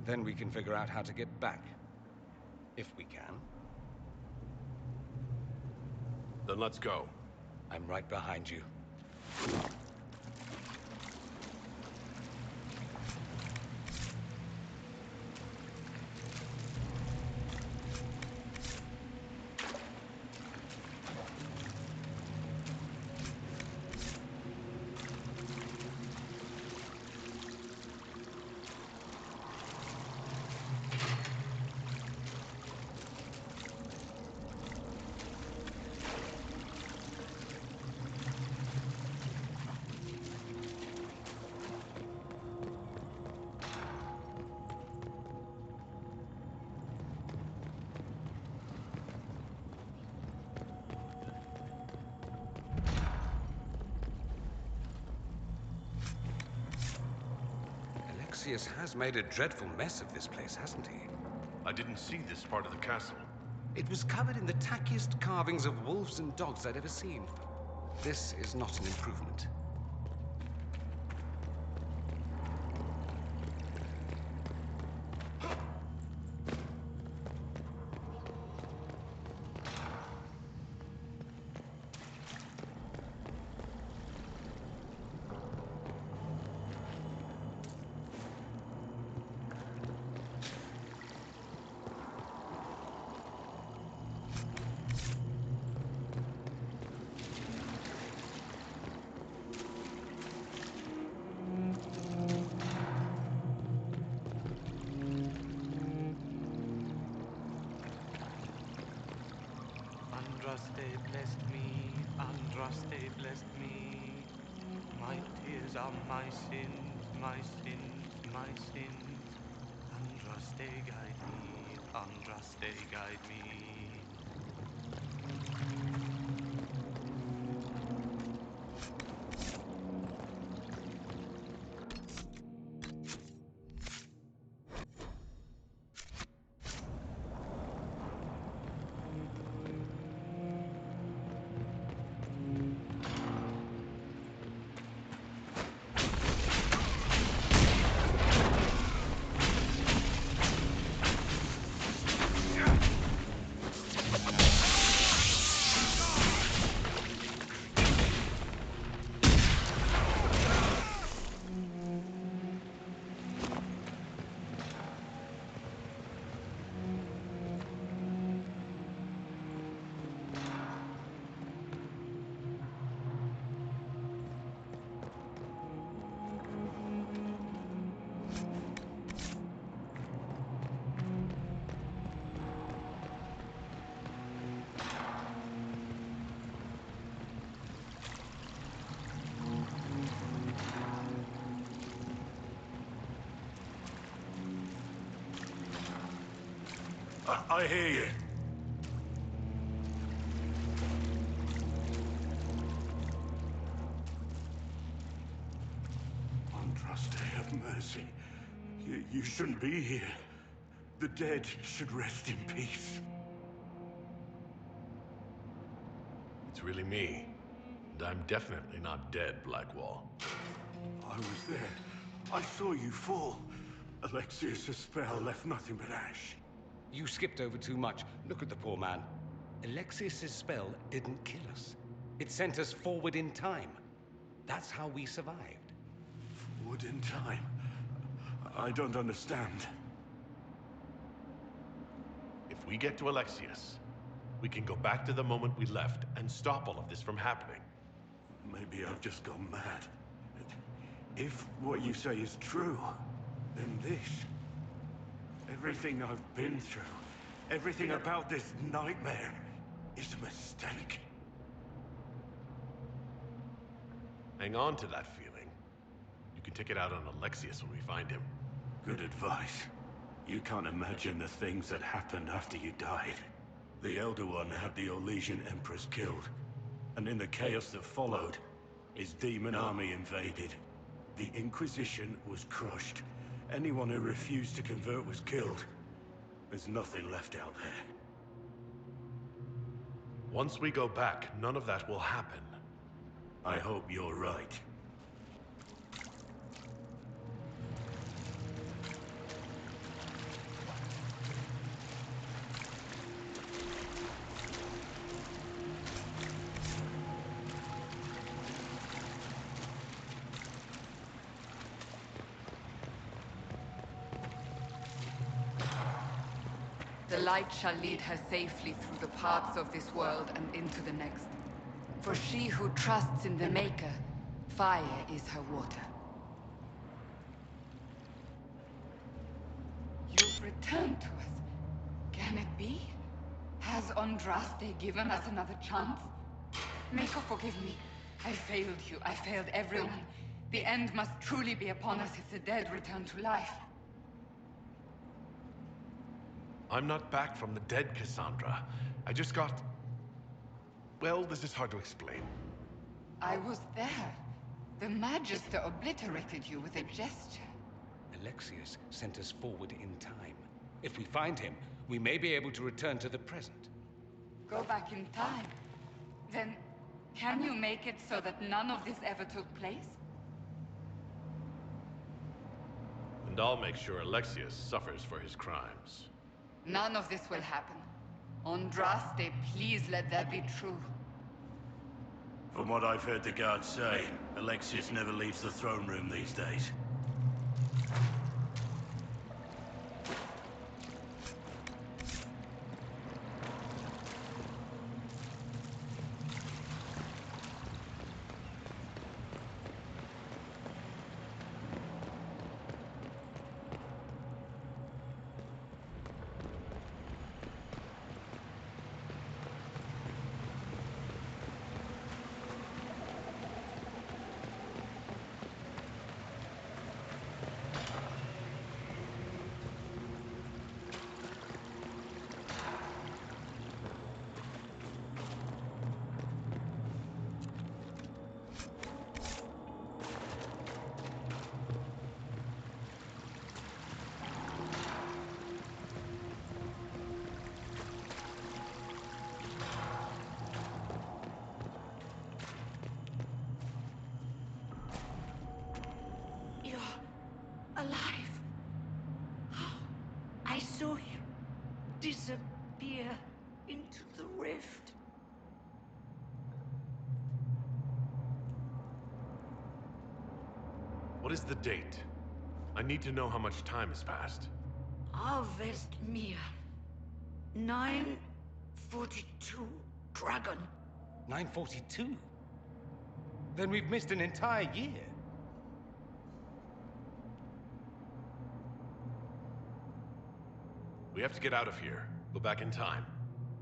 [SPEAKER 16] Then we can figure out how to get back. If we can.
[SPEAKER 5] Then let's go.
[SPEAKER 16] I'm right behind you. Alexius has made a dreadful mess of this place, hasn't he?
[SPEAKER 5] I didn't see this part of the castle.
[SPEAKER 16] It was covered in the tackiest carvings of wolves and dogs I'd ever seen. This is not an improvement.
[SPEAKER 10] Andraste blessed me, Andraste blessed me. My tears are my sins, my sins, my sins. Andraste guide me, Andraste guide me.
[SPEAKER 18] I hear you.
[SPEAKER 7] Andraste, have mercy. You shouldn't be here. The dead should rest in peace.
[SPEAKER 5] It's really me. And I'm definitely not dead, Blackwall.
[SPEAKER 7] I was there. I saw you fall. Alexius' spell left nothing but ash.
[SPEAKER 16] You skipped over too much. Look at the poor man. Alexius' spell didn't kill us. It sent us forward in time. That's how we survived.
[SPEAKER 7] Forward in time? I don't understand.
[SPEAKER 5] If we get to Alexius, we can go back to the moment we left and stop all of this from happening.
[SPEAKER 7] Maybe I've just gone mad. If what you say is true, then this... everything I've been through, everything about this nightmare, is a mistake.
[SPEAKER 5] Hang on to that feeling. You can take it out on Alexius when we find him.
[SPEAKER 7] Good advice. You can't imagine the things that happened after you died. The Elder One had the Orlesian Empress killed, and in the chaos that followed, his demon army invaded. The Inquisition was crushed. Anyone who refused to convert was killed. There's nothing left out there.
[SPEAKER 5] Once we go back, none of that will happen.
[SPEAKER 7] I hope you're right.
[SPEAKER 2] The light shall lead her safely through the paths of this world and into the next. For she who trusts in the Maker, fire is her water. You've returned to us. Can it be? Has Andraste given us another chance? Maker, forgive me. I failed you. I failed everyone. The end must truly be upon us if the dead return to life.
[SPEAKER 5] I'm not back from the dead, Cassandra. I just got... Well, this is hard to explain.
[SPEAKER 2] I was there. The Magister obliterated you with a gesture.
[SPEAKER 16] Alexius sent us forward in time. If we find him, we may be able to return to the present.
[SPEAKER 2] Go back in time? Then, can you make it so that none of this ever took place?
[SPEAKER 5] And I'll make sure Alexius suffers for his crimes.
[SPEAKER 2] None of this will happen. Andraste, please let that be true.
[SPEAKER 18] From what I've heard the guards say, Alexius never leaves the throne room these days.
[SPEAKER 12] Alive. How? I saw you disappear into the rift.
[SPEAKER 5] What is the date? I need to know how much time has passed.
[SPEAKER 12] Harvest Mir. 942 Dragon.
[SPEAKER 16] 942? Then we've missed an entire year.
[SPEAKER 5] We have to get out of here. Go back in time.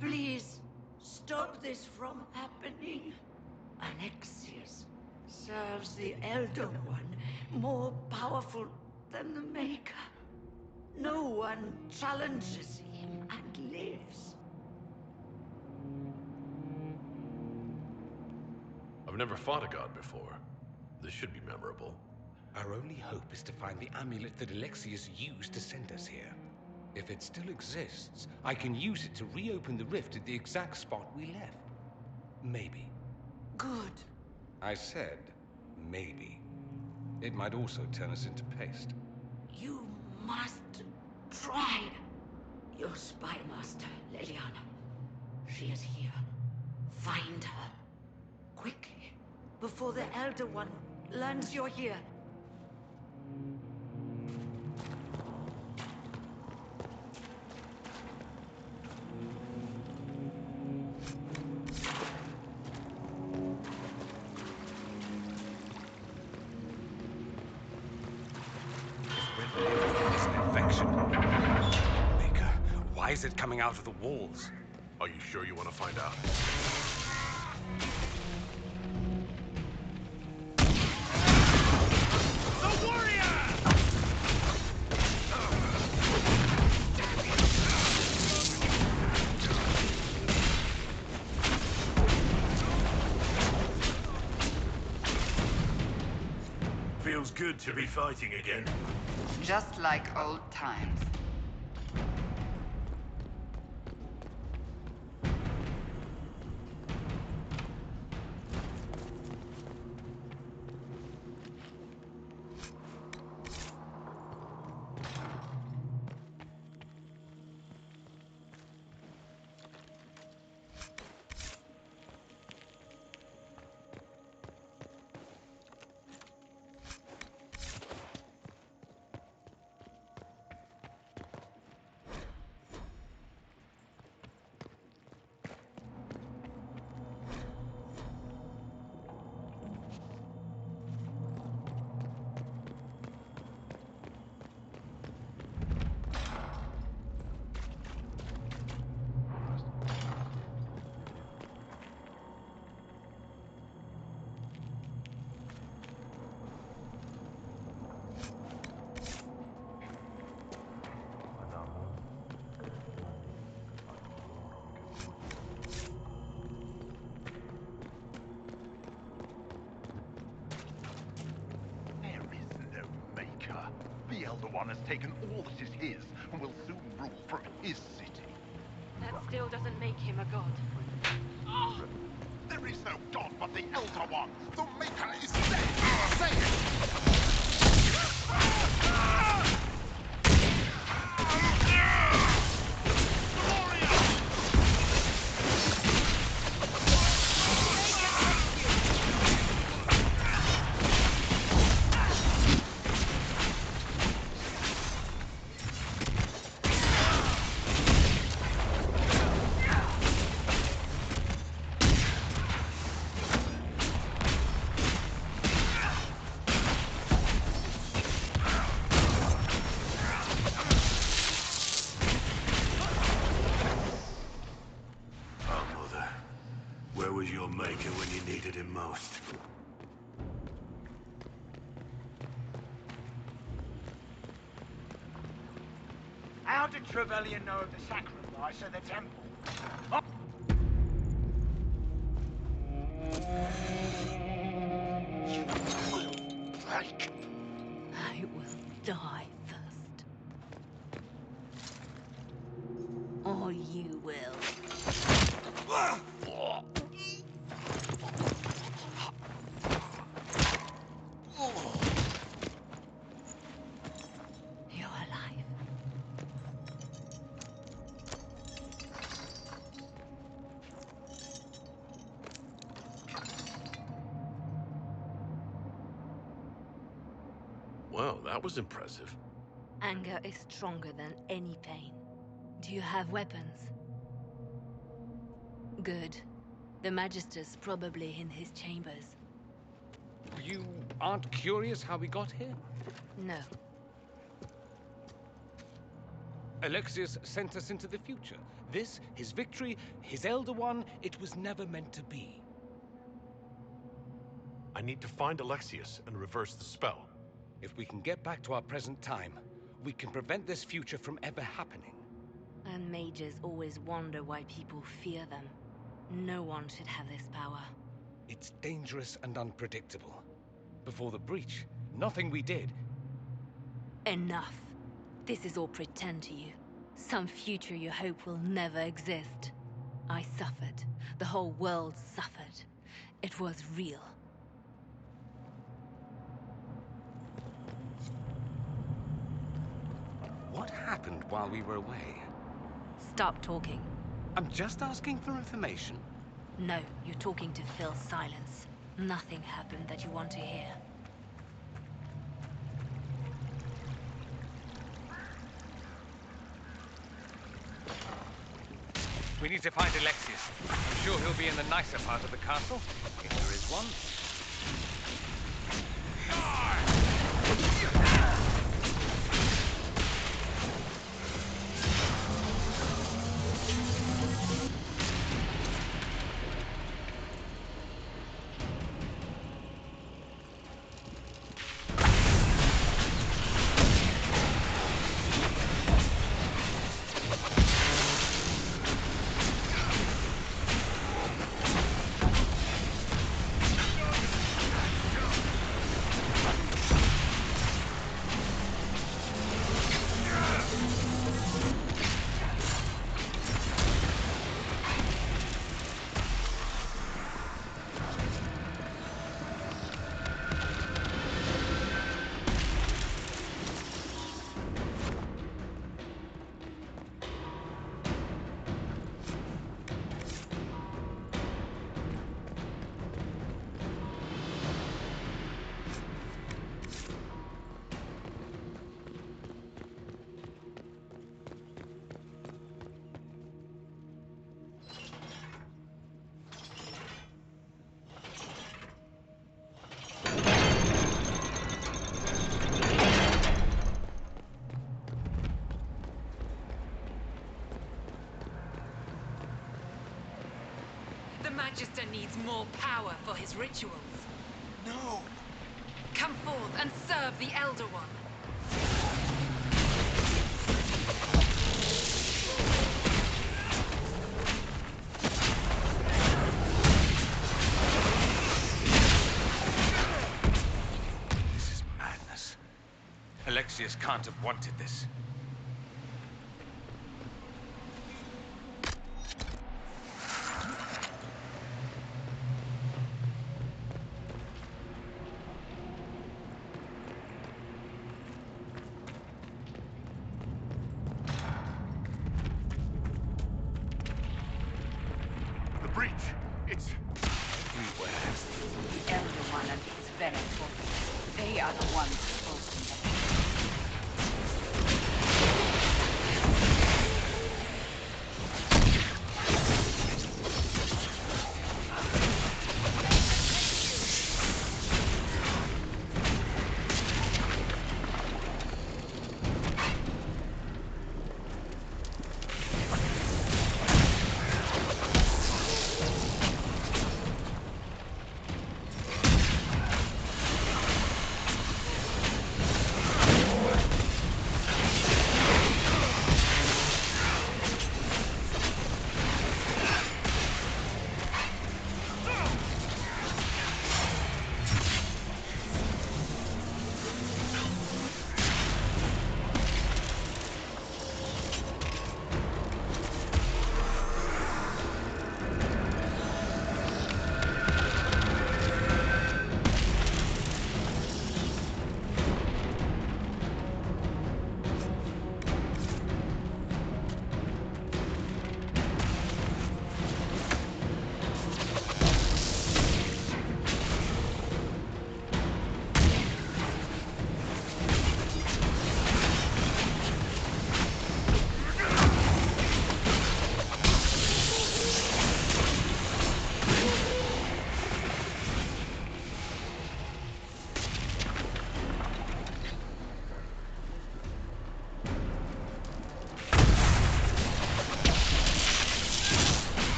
[SPEAKER 12] Please, stop this from happening. Alexius serves the Elder One, more powerful than the Maker. No one challenges him, and lives.
[SPEAKER 5] I've never fought a god before. This should be memorable.
[SPEAKER 16] Our only hope is to find the amulet that Alexius used to send us here. If it still exists, I can use it to reopen the rift at the exact spot we left. Maybe.
[SPEAKER 12] Good.
[SPEAKER 16] I said, maybe. It might also turn us into paste.
[SPEAKER 12] You must try. Your spy master, Leliana. She is here. Find her. Quickly. Before the Elder One learns you're here.
[SPEAKER 16] Why is it coming out of the walls?
[SPEAKER 5] Are you sure you want to find out?
[SPEAKER 17] The warrior!
[SPEAKER 7] Feels good to be fighting again.
[SPEAKER 2] Just like old times.
[SPEAKER 8] The Elder One has taken all that is his and will soon rule from his city.
[SPEAKER 1] That still doesn't make him a god.
[SPEAKER 8] There is no god but the Elder One. The Maker is dead. Say it!
[SPEAKER 7] Where was your Maker when you needed him most?
[SPEAKER 17] How did Trevelyan know of the sacrifice at the temple?
[SPEAKER 3] I will die first. Or you will. You're alive.
[SPEAKER 5] Well, that was impressive.
[SPEAKER 3] Anger is stronger than any pain. Do you have weapons? Good. The Magister's probably in his chambers.
[SPEAKER 16] You aren't curious how we got here?
[SPEAKER 3] No.
[SPEAKER 16] Alexius sent us into the future. This, his victory, his Elder One, it was never meant to be.
[SPEAKER 5] I need to find Alexius and reverse the spell.
[SPEAKER 16] If we can get back to our present time, we can prevent this future from ever happening.
[SPEAKER 3] And mages always wonder why people fear them. No one should have this power.
[SPEAKER 16] It's dangerous and unpredictable. Before the breach, nothing we did.
[SPEAKER 3] Enough. This is all pretend to you. Some future you hope will never exist. I suffered. The whole world suffered. It was real.
[SPEAKER 16] What happened while we were away?
[SPEAKER 3] Stop talking.
[SPEAKER 16] I'm just asking for information.
[SPEAKER 3] No, you're talking to fill silence. Nothing happened that you want to hear.
[SPEAKER 16] We need to find Alexius. I'm sure he'll be in the nicer part of the castle, if there is one.
[SPEAKER 1] The Magister needs more power for his rituals.
[SPEAKER 10] No!
[SPEAKER 1] Come forth and serve the Elder One.
[SPEAKER 16] This is madness. Alexius can't have wanted this.
[SPEAKER 12] The Elder One and his Venator. They are the ones supposed to know.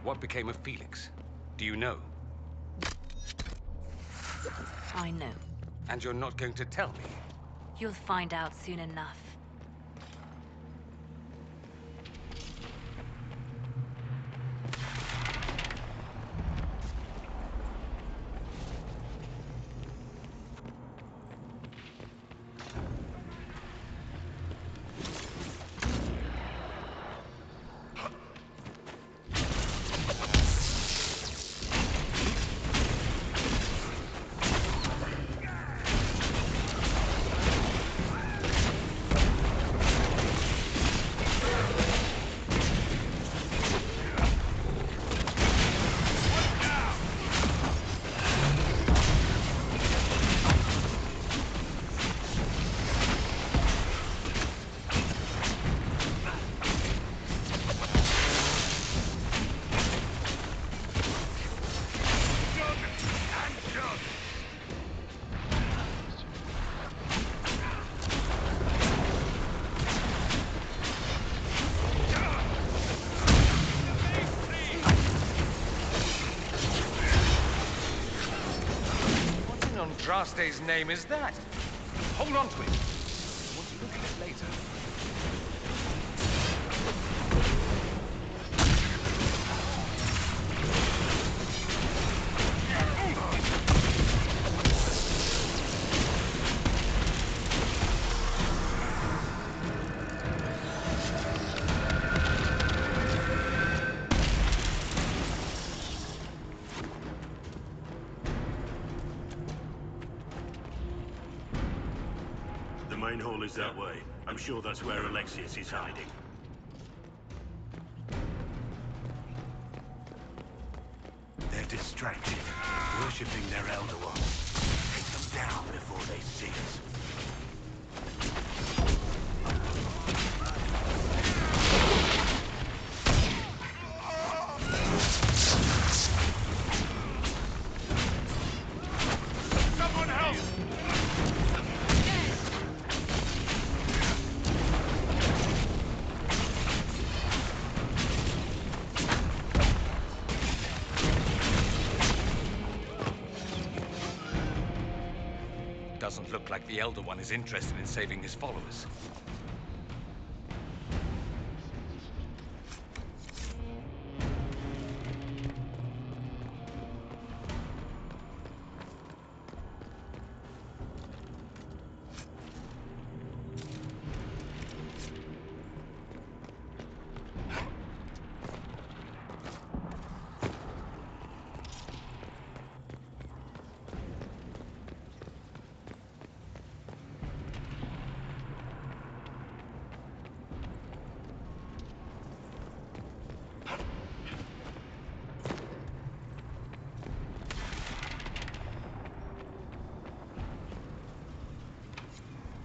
[SPEAKER 16] What became of Felix? Do you know?
[SPEAKER 3] I know.
[SPEAKER 16] And you're not going to tell me?
[SPEAKER 3] You'll find out soon enough.
[SPEAKER 16] Andraste's name is that? Hold on to it. I want to look at it later.
[SPEAKER 18] The main hall is that way. I'm sure that's where Alexius is hiding. They're distracted, worshipping their Elder One. Take them down before they see us.
[SPEAKER 17] Someone help!
[SPEAKER 16] Doesn't look like the Elder One is interested in saving his followers.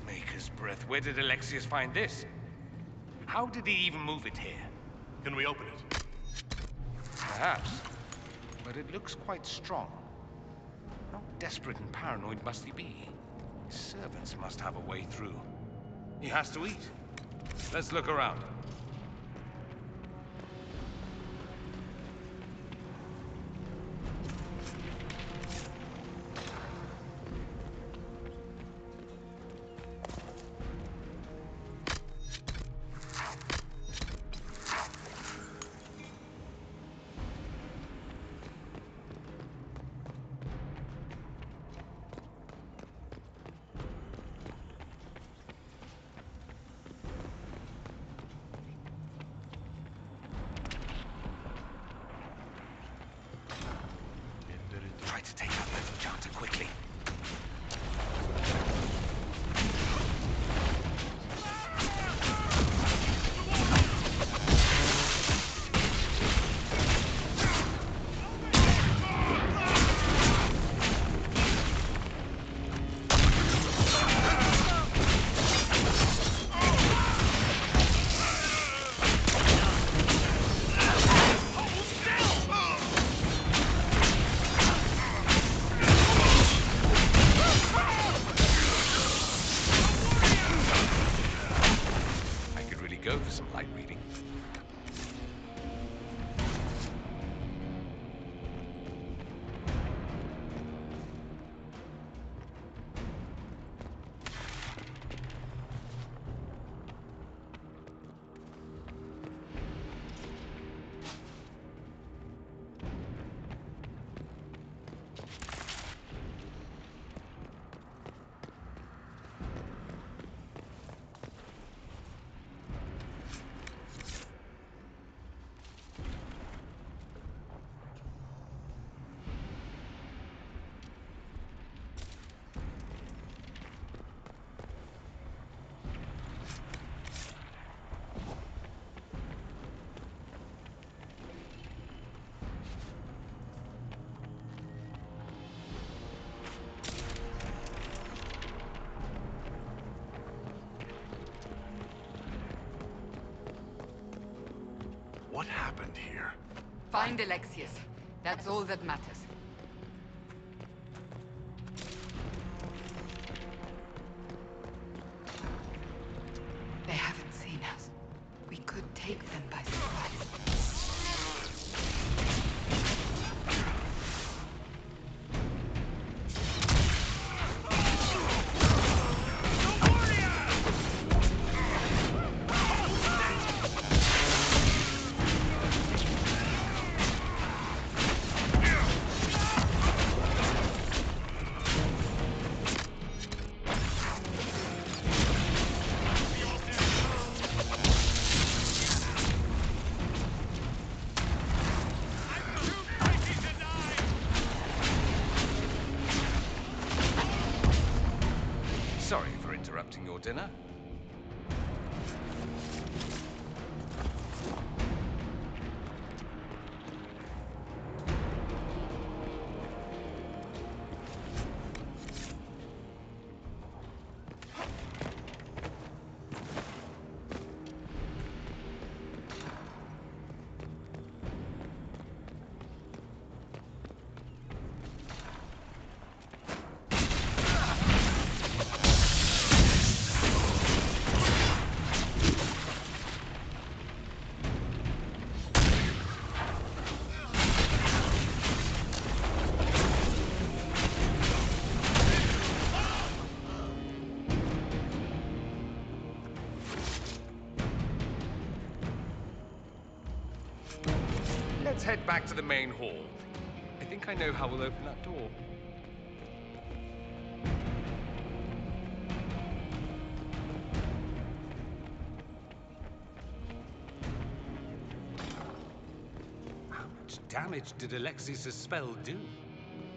[SPEAKER 16] Maker's breath. Where did Alexius find this? How did he even move it here?
[SPEAKER 5] Can we open it?
[SPEAKER 16] Perhaps. But it looks quite strong. How desperate and paranoid must he be? His servants must have a way through. He has to eat. Let's look around. Try to take out that enchanter quickly.
[SPEAKER 5] happened here.
[SPEAKER 2] Find Alexius. That's all that matters. They haven't seen us. We could take them by surprise.
[SPEAKER 16] Sorry for interrupting your dinner. Let's head back to the main hall. I think I know how we'll open that door. How much damage did Alexius' spell do?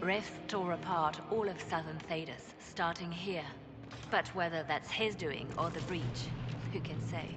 [SPEAKER 3] Ref tore apart all of southern Thedas, starting here. But whether that's his doing or the breach, who can say?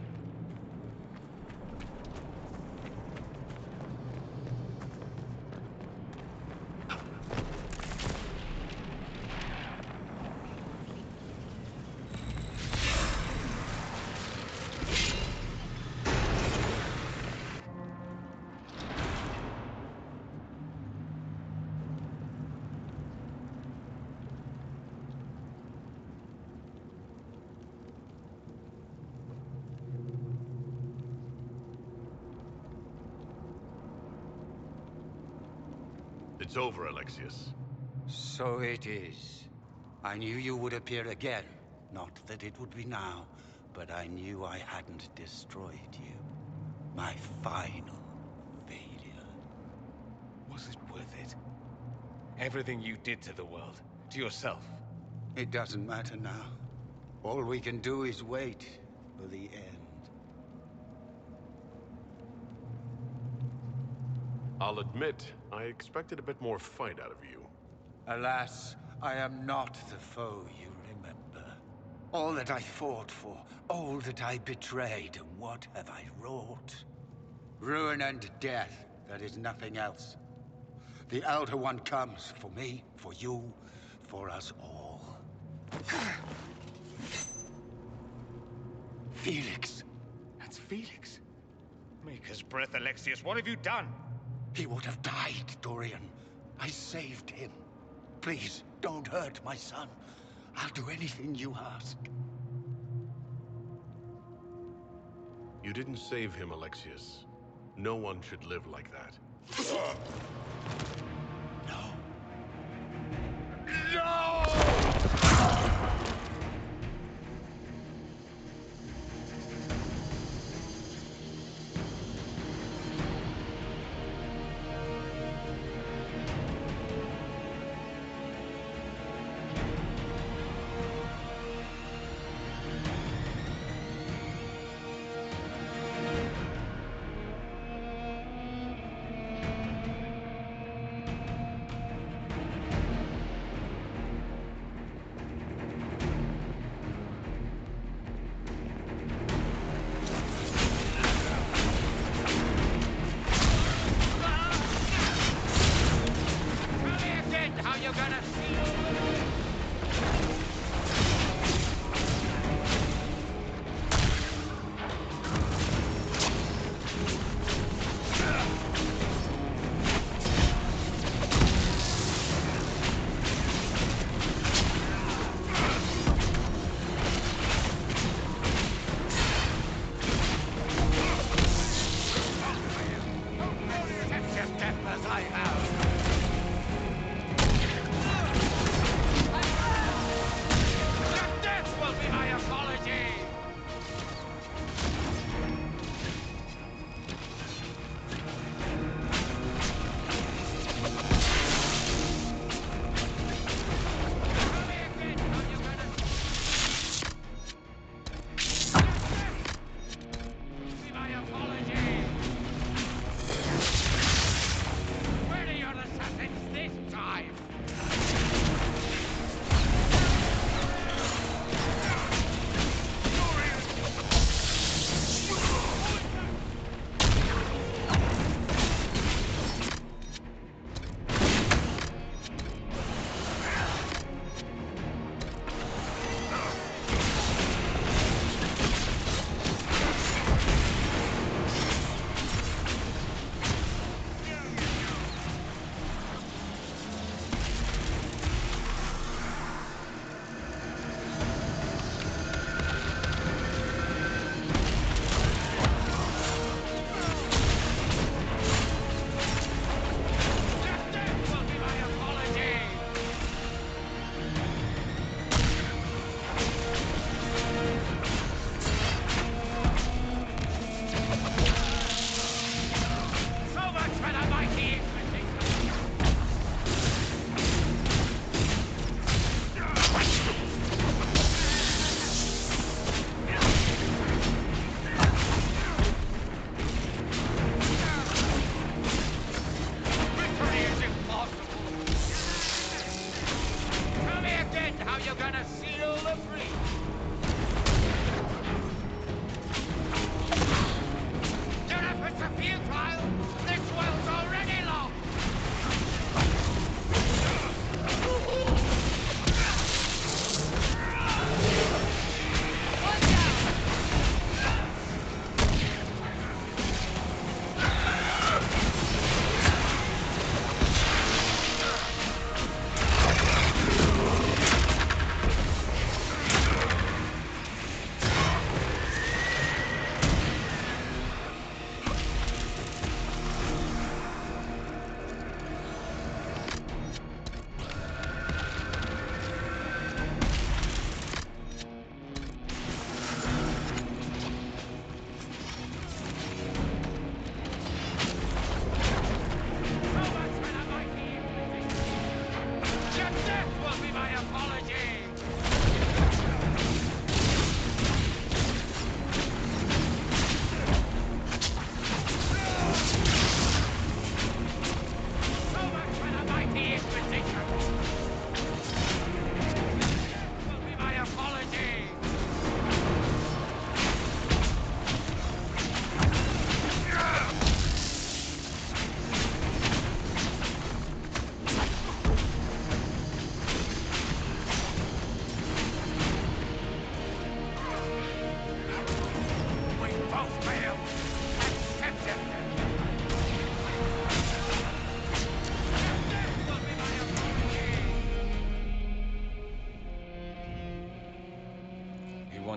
[SPEAKER 5] It's over, Alexius.
[SPEAKER 14] So it is. I knew you would appear again. Not that it would be now, but I knew I hadn't destroyed you. My final failure.
[SPEAKER 16] Was it worth it? Everything you did to the world, to yourself.
[SPEAKER 14] It doesn't matter now. All we can do is wait for the end.
[SPEAKER 5] I'll admit, I expected a bit more fight out of you.
[SPEAKER 14] Alas, I am not the foe you remember. All that I fought for, all that I betrayed, and what have I wrought? Ruin and death, that is nothing else. The Elder One comes for me, for you, for us all. Felix.
[SPEAKER 16] That's Felix. Maker's breath, Alexius, what have you done?
[SPEAKER 14] He would have died, Dorian. I saved him. Please, don't hurt my son. I'll do anything you ask.
[SPEAKER 5] You didn't save him, Alexius. No one should live like that.
[SPEAKER 14] No.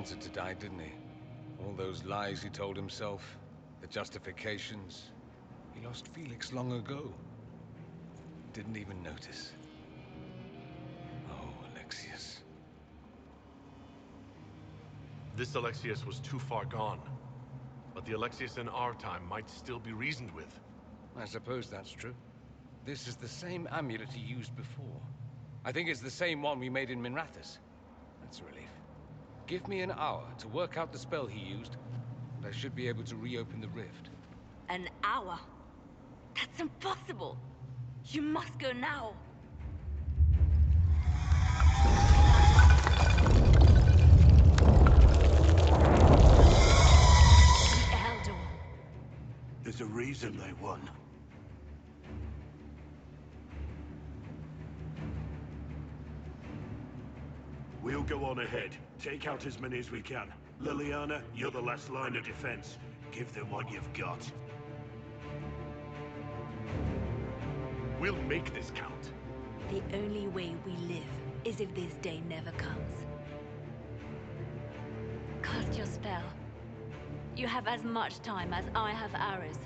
[SPEAKER 16] wanted to die, didn't he? All those lies he told himself, the justifications. He lost Felix long ago. Didn't even notice. Oh, Alexius.
[SPEAKER 5] This Alexius was too far gone. But the Alexius in our time might still be reasoned with.
[SPEAKER 16] I suppose that's true. This is the same amulet he used before. I think it's the same one we made in Minrathous. That's a relief. Give me an hour to work out the spell he used, and I should be able to reopen the rift.
[SPEAKER 3] An hour? That's impossible! You must go now! The Elder.
[SPEAKER 7] There's a reason they won. We'll go on ahead. Take out as many as we can. Liliana, you're the last line of defense. Give them what you've got.
[SPEAKER 5] We'll make this count.
[SPEAKER 3] The only way we live is if this day never comes. Cast your spell. You have as much time as I have arrows.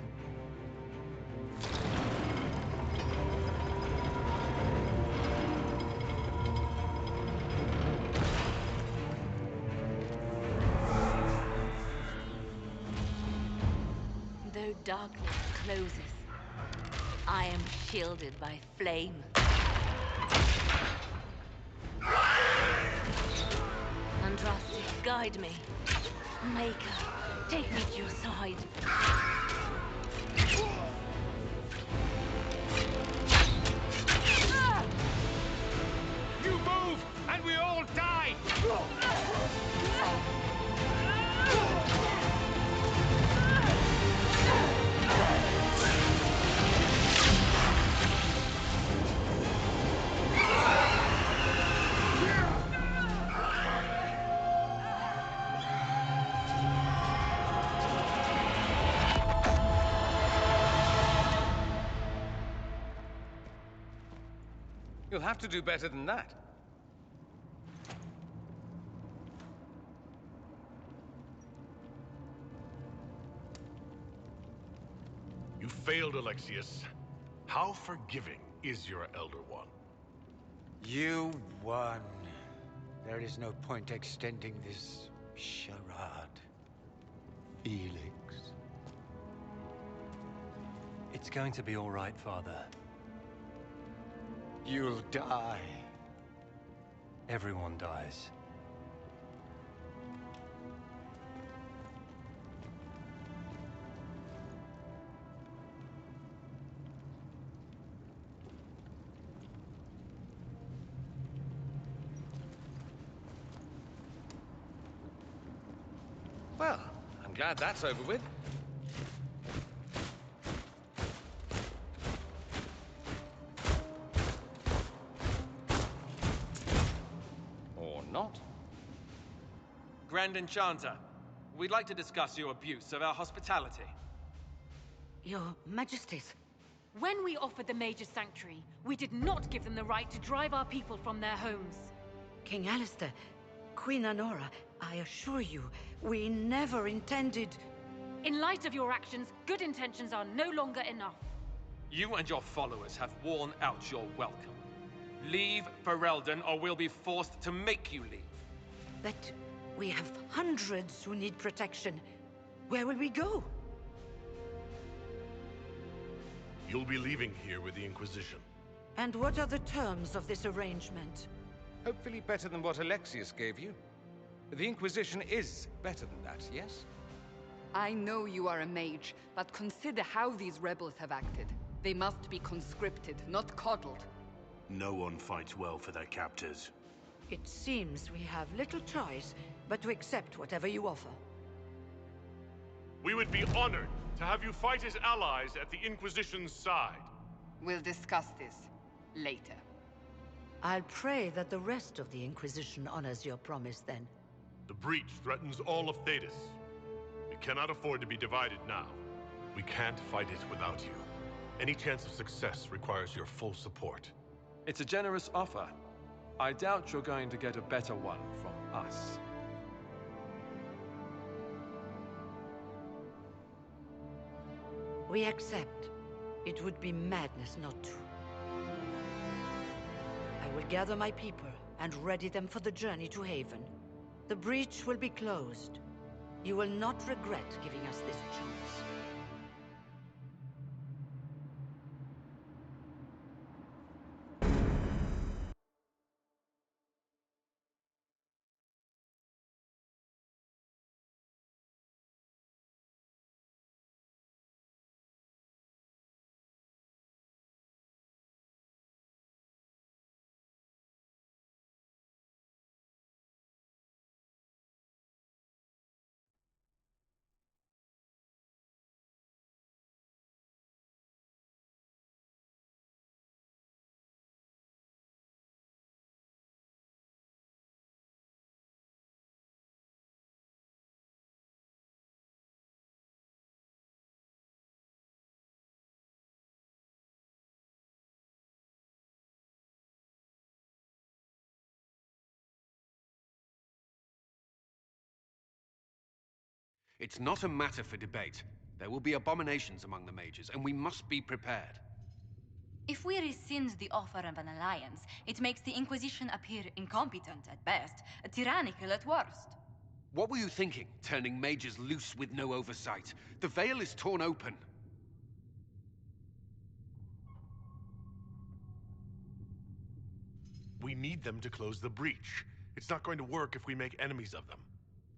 [SPEAKER 3] Though darkness closes, I am shielded by flame. Andraste, guide me. Maker, take me to your side.
[SPEAKER 17] You move, and we all die!
[SPEAKER 16] You'll have to do better than that.
[SPEAKER 5] You failed, Alexius. How forgiving is your Elder One?
[SPEAKER 14] You won. There is no point extending this charade. Felix.
[SPEAKER 15] It's going to be all right, Father.
[SPEAKER 14] You'll die.
[SPEAKER 15] Everyone dies.
[SPEAKER 16] Well, I'm glad that's over with. Or not.
[SPEAKER 13] Grand Enchanter, we'd like to discuss your abuse of our hospitality.
[SPEAKER 12] Your Majesties.
[SPEAKER 1] When we offered the Mage's Sanctuary, we did not give them the right to drive our people from their homes.
[SPEAKER 12] King Alistair, Queen Honora, I assure you, we never intended...
[SPEAKER 1] In light of your actions, good intentions are no longer enough.
[SPEAKER 13] You and your followers have worn out your welcome. Leave Ferelden, or we'll be forced to make you leave.
[SPEAKER 12] But we have hundreds who need protection. Where will we go?
[SPEAKER 5] You'll be leaving here with the Inquisition.
[SPEAKER 12] And what are the terms of this arrangement?
[SPEAKER 16] Hopefully better than what Alexius gave you. The Inquisition is better than that, yes?
[SPEAKER 2] I know you are a mage, but consider how these rebels have acted. They must be conscripted, not coddled.
[SPEAKER 7] No one fights well for their captors.
[SPEAKER 12] It seems we have little choice but to accept whatever you offer.
[SPEAKER 5] We would be honored to have you fight as allies at the Inquisition's side.
[SPEAKER 2] We'll discuss this later.
[SPEAKER 12] I'll pray that the rest of the Inquisition honors your promise then.
[SPEAKER 5] The breach threatens all of Thedas. We cannot afford to be divided now. We can't fight it without you. Any chance of success requires your full support.
[SPEAKER 13] It's a generous offer. I doubt you're going to get a better one from us.
[SPEAKER 12] We accept. It would be madness not to. I will gather my people and ready them for the journey to Haven. The breach will be closed. You will not regret giving us this chance.
[SPEAKER 4] It's not a matter for debate. There will be abominations among the mages, and we must be prepared.
[SPEAKER 21] If we rescind the offer of an alliance, it makes the Inquisition appear incompetent at best, tyrannical at worst.
[SPEAKER 4] What were you thinking, turning mages loose with no oversight? The veil is torn open.
[SPEAKER 5] We need them to close the breach. It's not going to work if we make enemies of them.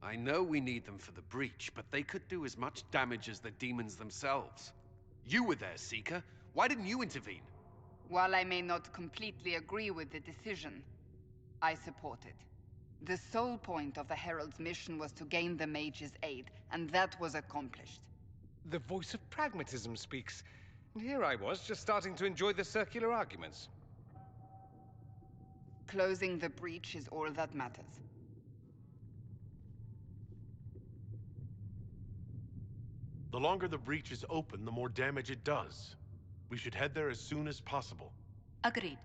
[SPEAKER 4] I know we need them for the breach, but they could do as much damage as the demons themselves. You were there, Seeker. Why didn't you intervene?
[SPEAKER 2] While I may not completely agree with the decision, I support it. The sole point of the Herald's mission was to gain the mage's aid, and that was accomplished.
[SPEAKER 16] The voice of pragmatism speaks. And here I was, just starting to enjoy the circular arguments.
[SPEAKER 2] Closing the breach is all that matters.
[SPEAKER 5] The longer the breach is open, the more damage it does. We should head there as soon as possible.
[SPEAKER 21] Agreed.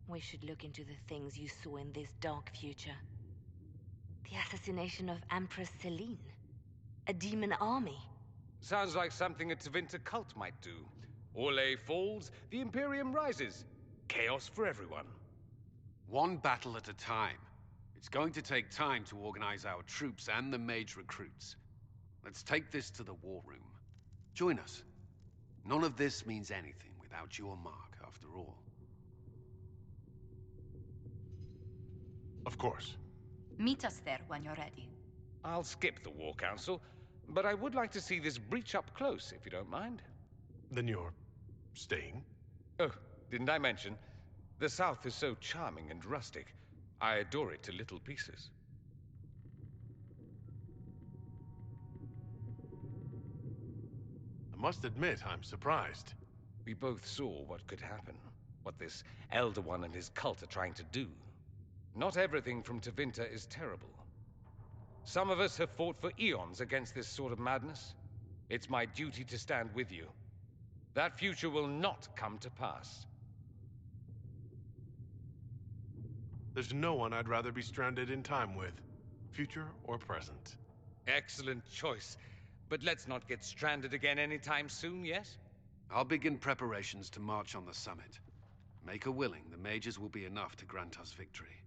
[SPEAKER 3] We should look into the things you saw in this dark future. The assassination of Empress Celine. A demon army.
[SPEAKER 16] Sounds like something a Tevinter cult might do. Orlais falls, the Imperium rises. Chaos for everyone.
[SPEAKER 4] One battle at a time. It's going to take time to organize our troops and the mage recruits. Let's take this to the war room. Join us. None of this means anything without your mark, after all.
[SPEAKER 5] Of course.
[SPEAKER 21] Meet us there when you're ready.
[SPEAKER 16] I'll skip the War Council, but I would like to see this breach up close, if you don't mind.
[SPEAKER 5] Then you're staying?
[SPEAKER 16] Oh, didn't I mention? The South is so charming and rustic. I adore it to little pieces.
[SPEAKER 5] I must admit, I'm surprised.
[SPEAKER 16] We both saw what could happen. What this Elder One and his cult are trying to do. Not everything from Tevinter is terrible. Some of us have fought for eons against this sort of madness. It's my duty to stand with you. That future will not come to pass.
[SPEAKER 5] There's no one I'd rather be stranded in time with, future or present.
[SPEAKER 16] Excellent choice. But let's not get stranded again anytime soon, yes?
[SPEAKER 4] I'll begin preparations to march on the summit. Make a willing, the mages will be enough to grant us victory.